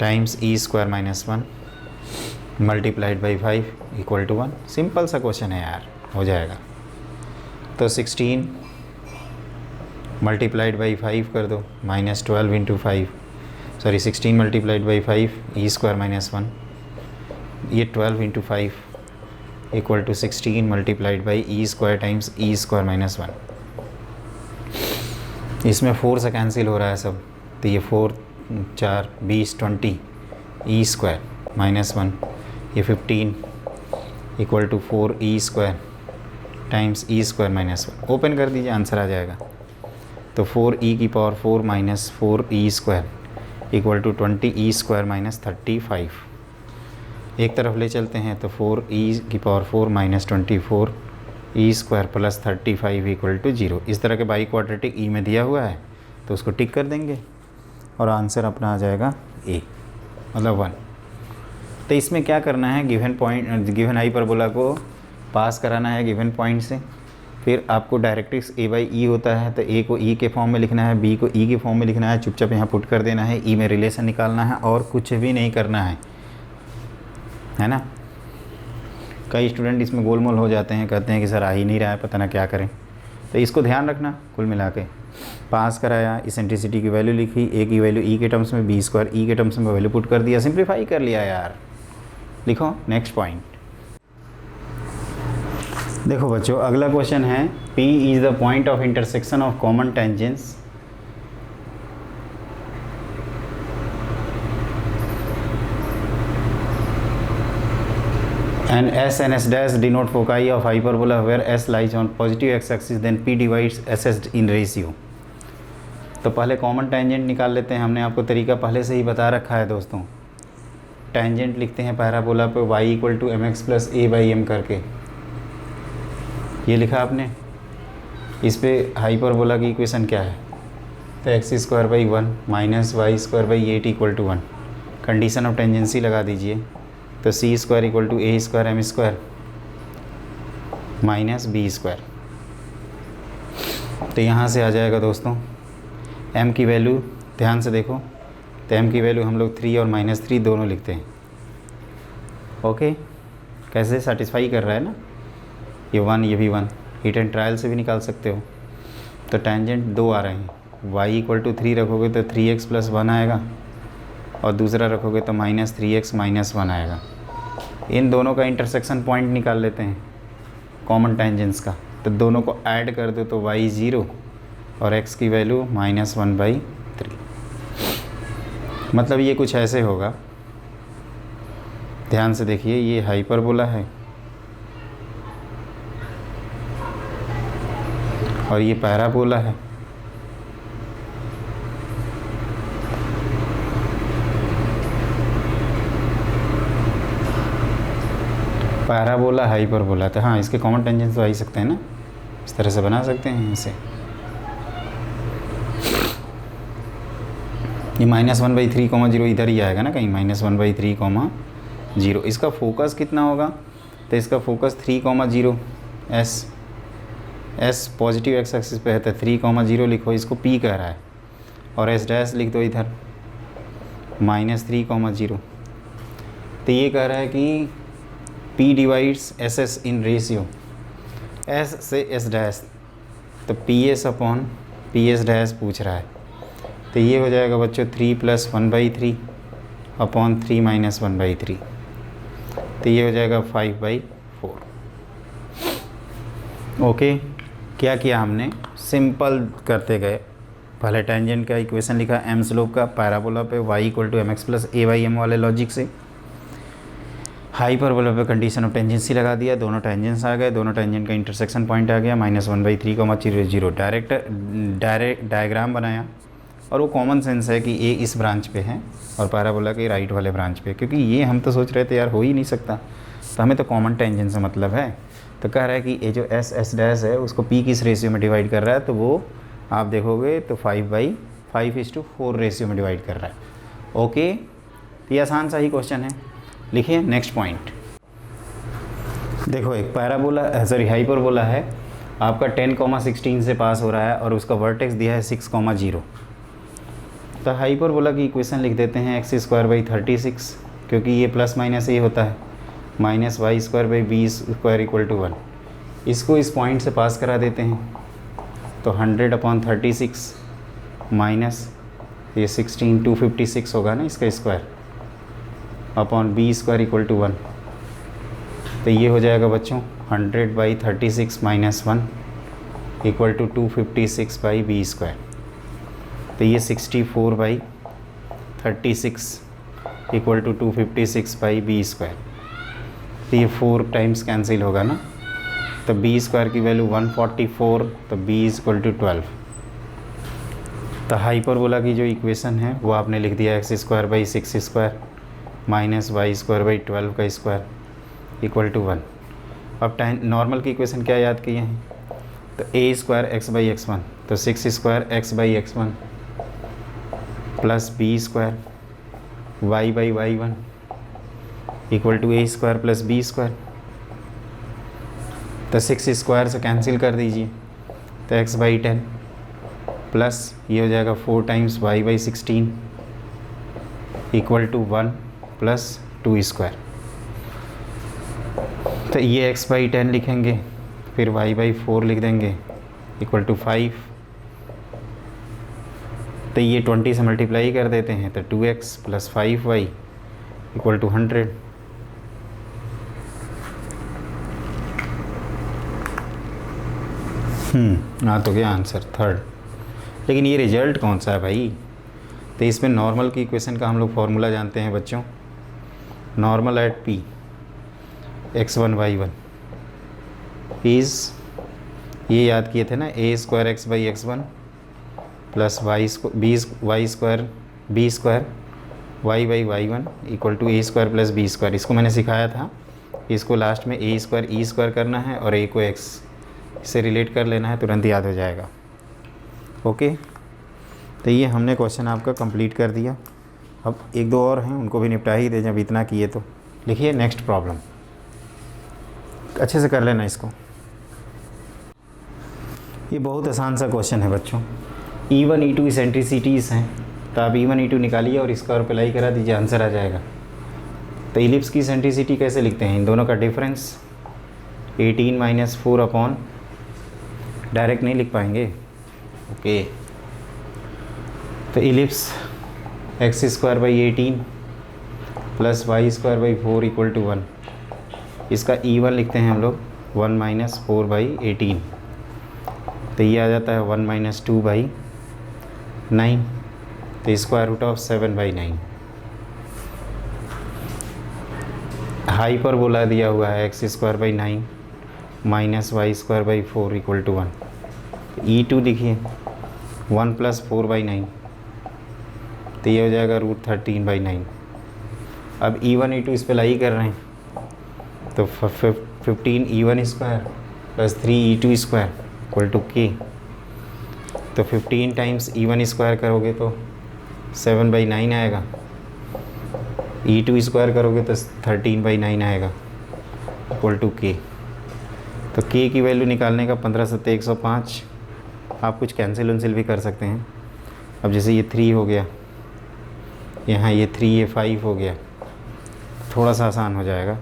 × e² - 1 × 5 = 1। सिंपल सा क्वेश्चन है यार, हो जाएगा। तो 16 × 5 कर दो, -12 × 5, सॉरी 16 × 5 e² - 1, ये 12 × 5 = 16 × e² × e² - 1। इसमें 4 से कैंसिल हो रहा है सब, तो ये 4 4 20 20 e² - 1, ये 15 = 4e² × e² - 1। ओपन कर दीजिए, आंसर आ जाएगा। तो 4e⁴ - 4e² = 20e² - 35। एक तरफ ले चलते हैं तो 4e⁴ - 24e² + 35 = 0। इस तरह के बाई क्वाड्रेटिक ई में दिया हुआ है तो उसको टिक कर देंगे और आंसर अपना आ जाएगा ए, मतलब 1। तो इसमें क्या करना है, गिवन हाइपरबोला को पास कराना है गिवन पॉइंट से, फिर आपको डायरेक्ट्रिक्स a/e होता है, तो a को e के फॉर्म में लिखना है, b को e के फॉर्म में लिखना है, चुपचाप यहाँ पुट कर देना है, e में रिलेशन निकालना है और कुछ भी नहीं करना है ना। कई स्टूडेंट इसमें गोलमोल हो जाते हैं, कहते हैं कि सर आ ही नहीं रहा है, पता ना क्या करें। तो इसको ध्यान रखना, कुल मिला के पास कराया, इसेंट्रिसिटी की वैल्यू लिखी, a की वैल्यू e के टर्म्स में, b² e के टर्म्स में वैल्यू पुट कर दिया, सिंप्लीफाई कर लिया यार। लिखो नेक्स्ट पॉइंट। देखो बच्चों अगला क्वेश्चन है, P is the point of intersection of common tangents and S and S' denote foci of hyperbola where S lies on positive x-axis then P divides SS in ratio। तो पहले common tangent निकाल लेते हैं, हमने आपको तरीका पहले से ही बता रखा है दोस्तों। टेंजेंट लिखते हैं पैराबोला पे y = mx + a/m करके, ये लिखा आपने। इस पे हाइपरबोला की इक्वेशन क्या है, तो x² / 1 - y² / 8 = 1। Condition of tangency लगा दीजिए, तो c² = a² m² - b²। तो यहाँ से आ जाएगा दोस्तों m की वैल्यू, ध्यान से देखो, तो m की वैल्यू हम लोग 3 और -3 दोनों लिखते हैं। ओके, कैसे सेटिस्फाई कर रहा है ना, ये 1 ये भी 1, हिट एंड ट्रायल से भी निकाल सकते हो। तो टेंजेंट 2 आ रहे हैं, y = 3 रखोगे तो 3x + 1 आएगा, और दूसरा रखोगे तो -3x -1 आएगा। इन दोनों का इंटरसेक्शन पॉइंट निकाल लेते हैं कॉमन टेंजेंस का, तो दोनों को ऐड कर दो तो y 0 और x की वैल्यू -1/3। मतलब ये कुछ ऐसे होगा, ध्यान से देखिए, ये हाइपरबोला है और ये पैराबोला है। पैराबोला हाइपरबोला, तो हाँ इसके कॉमन टेंजेंस तो आ ही सकते हैं ना, इस तरह से बना सकते हैं इसे। ये -1/3, 0 इधर ही आएगा ना कहीं, -1/3, 0। इसका फोकस कितना होगा, तो इसका focus 3, 0 S positive x axis पे है, तो 3, 0 लिखो, इसको पी कह रहा है, और एस डैश लिख दो इधर -3, 0। तो ये कह रहा है कि P divides S S in ratio S से एस डैश, तो PS/PS डैश पूछ रहा है, तो ये हो जाएगा बच्चों 3 + 1/3 अपॉन 3 - 1/3, तो ये हो जाएगा 5/4। ओके, क्या किया हमने, सिंपल करते गए। पहले टेंजेंट का इक्वेशन लिखा m स्लोप का पैराबोला पे y = mx + a/m वाले लॉजिक से। हाइपरबोला पे कंडीशन ऑफ टेंजेंसी लगा दिया, दोनों टेंजेंट्स आ गए, दोनों टेंजेंट का इंटरसेक्शन पॉइंट आ गया, -1/3, 0 डायरेक्ट डायग्राम बनाया। और वो कॉमन सेंस है कि a इस ब्रांच पे है और पैराबोला के राइट वाले ब्रांच पे, क्योंकि ये हम तो सोच रहे थे यार हो ही नहीं सकता, तो हमें तो कॉमन टेंजेंट से मतलब है। तो कह रहा है कि ये जो एस डैश है उसको p किस रेशियो में डिवाइड कर रहा है, तो वो आप देखोगे तो 5/4 रेशियो में डिवाइड कर रहा है। ओके, ये आसान सा ही क्वेश्चन है। लिखिए नेक्स्ट पॉइंट। देखो एक पैराबोला सॉरी हाइपरबोला है, आपका 10, 16 से पास हो रहा है और उसका वर्टेक्स दिया है 6, 0। तो हाइपरबोला की इक्वेशन लिख देते हैं x²/36, क्योंकि ये प्लस माइनस ये होता है, -y²/b² = 1। इसको इस पॉइंट से पास करा देते हैं, तो 100/36 माइनस ये 16, 256 होगा ना इसका स्क्वायर, अपॉन b² = 1। तो ये हो जाएगा बच्चों 100/36 - 1 = 256/b²। तो ये 64/36 = 256/b²। तो ये 4 टाइम्स कैंसिल होगा ना, तो b² की वैल्यू 144, तो b = 12। तो हाइपरबोला की जो इक्वेशन है वो आपने लिख दिया x²/6² -y²/12 का स्क्वायर = 1। अब नॉर्मल की इक्वेशन क्या याद किए हैं, तो a² x/x1, तो 6² x/x1 plus b² y/y1 = a² + b²। तो 6² से कैंसिल कर दीजिए, तो x/10 प्लस ये हो जाएगा 4 टाइम्स y/16 = 1 + 2²। तो ये x/10 लिखेंगे, फिर y/4 लिख देंगे = 5। तो ये 20 से मल्टीप्लाई कर देते हैं, तो 2x + 5y = 100। हाँ, तो क्या आंसर थर्ड। लेकिन ये रिजल्ट कौन सा है भाई, तो इसमें नॉर्मल की इक्वेशन का हम लोग फार्मूला जानते हैं बच्चों, normal at p x1 y1 is, ये याद किए थे ना, a² x/x1 plus y² b² y/y1 = a² + b²। इसको मैंने सिखाया था, इसको लास्ट में a² e² करना है और a को x से रिलेट कर लेना है, तुरंत याद हो जाएगा। ओके, तो ये हमने क्वेश्चन आपका कंप्लीट कर दिया। अब एक दो और हैं, उनको भी निपटा ही दे जब इतना किए तो। लिखिए नेक्स्ट प्रॉब्लम, अच्छे से कर लेना इसको। ये बहुत आसान सा क्वेश्चन है बच्चों। E1 E2 इसेंट्रिसिटीज़ हैं, तो आप E1 E2 निकालिए और इसका और अप्लाई करा दीजिए, आंसर आ जाएगा। तो इलिप्स की इसेंट्रिसिटी कैसे लिखते हैं, इन दोनों का डिफरेंस 18 - 4 अपॉन, डायरेक्ट नहीं लिख पाएंगे। ओके, तो ellipse x square by 18 plus Y square by 4 equal to 1। इसका E1 लिखते हैं हम लोग 1 माइनस 4 बाई 18, तो ये आ जाता है 1 माइनस 2 बाई 9, तो square root of 7 by 9। Hyperbola दिया हुआ है x square by 9 minus Y square by 4 equal to 1। E2 लिखिए 1 प्लस 4 बाई 9, तो ये हो जाएगा रूट 13 बाई 9। अब E1 E2 इस पर लाई कर रहे हैं, तो 15 E1 square plus 3 E2 square equal to K। तो 15 टाइम्स E1 स्क्वायर करोगे तो 7 बाई 9 आएगा, E2 स्क्वायर करोगे तो 13 बाई 9 आएगा इक्वल टू K। तो K की वैल्यू निकालने का 15 सत्ते 105। आप कुछ कैंसिल वंसिल भी कर सकते हैं। अब जैसे ये 3 हो गया, यहाँ ये 3 ये 5 हो गया, थोड़ा सा आसान हो जाएगा।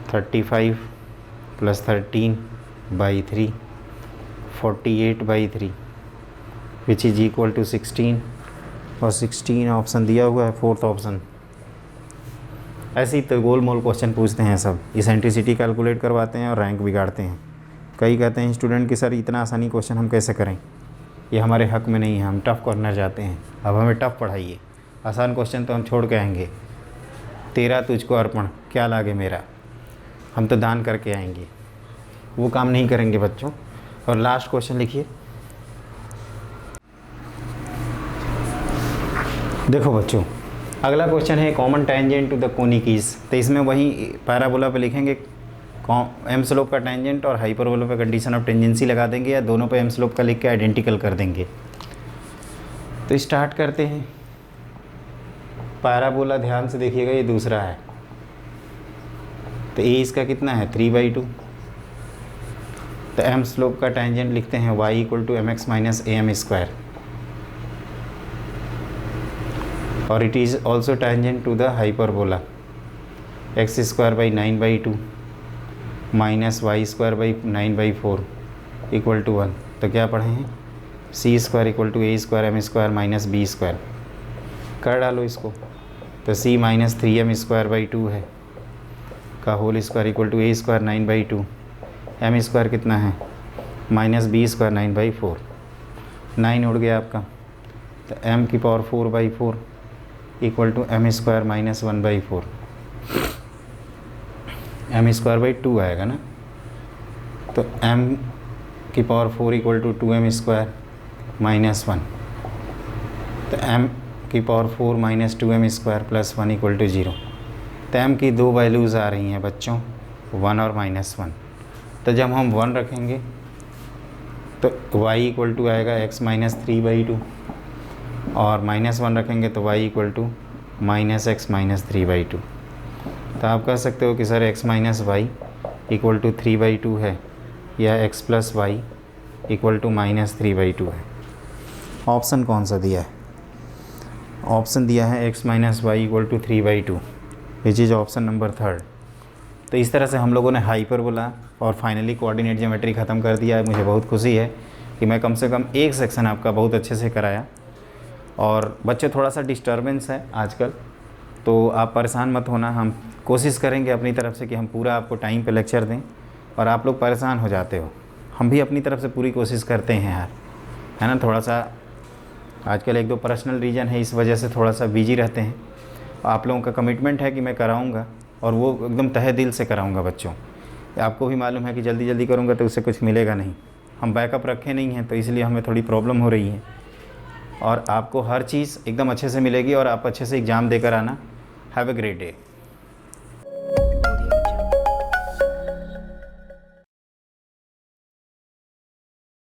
35 plus 13 by 3 48 by 3 which is equal to 16, और 16 ऑप्शन दिया हुआ है, 4th ऑप्शन। ऐसे ही तो गोल मोल क्वेश्चन पूछते हैं सब, इसेंट्रिसिटी कैलकुलेट करवाते हैं और रैंक बिगाड़ते हैं। कई कहते हैं स्टूडेंट कि सर इतना आसानी क्वेश्चन हम कैसे करें, ये हमारे हक में नहीं है, हम टफ़ कॉर्नर जाते हैं, अब हमें टफ़ पढ़ाइए। आसान क्वेश्चन तो हम छोड़ के आएंगे, तेरा तुझको अर्पण क्या लागे मेरा, हम तो दान करके आएंगे, वो काम नहीं करेंगे बच्चों। और लास्ट क्वेश्चन लिखिए, देखो बच्चों अगला क्वेश्चन है कॉमन टेंजेंट टू द कोनिकीज। तो इसमें वही पैराबोला पे लिखेंगे एम स्लोप का टेंजेंट और हाइपरबोला पे कंडीशन ऑफ टेंजेंसी लगा देंगे, या दोनों पे एम स्लोप का लिख के आइडेंटिकल कर देंगे। तो स्टार्ट करते हैं। पैराबोला ध्यान से देखिएगा, ये दूसरा है, तो ए इसका कितना है 3/2। तो एम स्लोप का टेंजेंट लिखते हैं y equal to mx minus am square, और it is also tangent to the hyperbola x square by 9/2 minus Y square by 9/4 equal to 1। तो क्या पढ़े हैं, c square equal to A square m square minus b square. कर डालो इसको, तो सी minus 3m square by 2 है का whole square equal to A square 9/2, m square कितना है माइनस बी स्क्वायर 9/4, 9 उड़ गया आपका। तो m की power 4/4 equal to m square minus 1/4, m square by 2 आएगा ना। तो m की power 4 equal to 2m square minus 1, तो m की power 4 minus 2m square plus 1 equal to 0। तो m की दो वैल्यूज़ आ रही हैं बच्चों, 1 और -1। तो जब हम 1 रखेंगे तो y इक्वल टू आएगा x माइनस 3/2, और -1 रखेंगे तो y equal to minus x minus 3/2। तो आप कह सकते हो कि sir x minus y equal to 3/2 है, या x plus y equal to minus 3/2 है। ऑप्शन कौन सा दिया है, ऑप्शन दिया है x minus y equal to 3/2, which is option number 3rd। तो इस तरह से हम लोगों ने हाइपरबोला और फाइनली कोऑर्डिनेट ज्योमेट्री ख़त्म कर दिया है। मुझे बहुत खुशी है कि मैं कम से कम एक सेक्शन आपका बहुत अच्छे से कराया। और बच्चे थोड़ा सा डिस्टर्बेंस है आजकल, तो आप परेशान मत होना, हम कोशिश करेंगे अपनी तरफ से कि हम पूरा आपको टाइम पे लेक्चर दें। और आप लोग परेशान हो जाते हो, हम भी अपनी तरफ से पूरी कोशिश करते हैं यार, है ना। थोड़ा सा आजकल 1-2 पर्सनल रीज़न है, इस वजह से थोड़ा सा बिजी रहते हैं। आप लोगों का कमिटमेंट है कि मैं कराऊंगा, और वो एकदम तहे दिल से कराऊंगा बच्चों। आपको भी मालूम है कि जल्दी जल्दी करूंगा तो उससे कुछ मिलेगा नहीं, हम बैकअप रखे नहीं हैं, तो इसलिए हमें थोड़ी प्रॉब्लम हो रही है। और आपको हर चीज़ एकदम अच्छे से मिलेगी, और आप अच्छे से एग्ज़ाम देकर आना। Have a great day.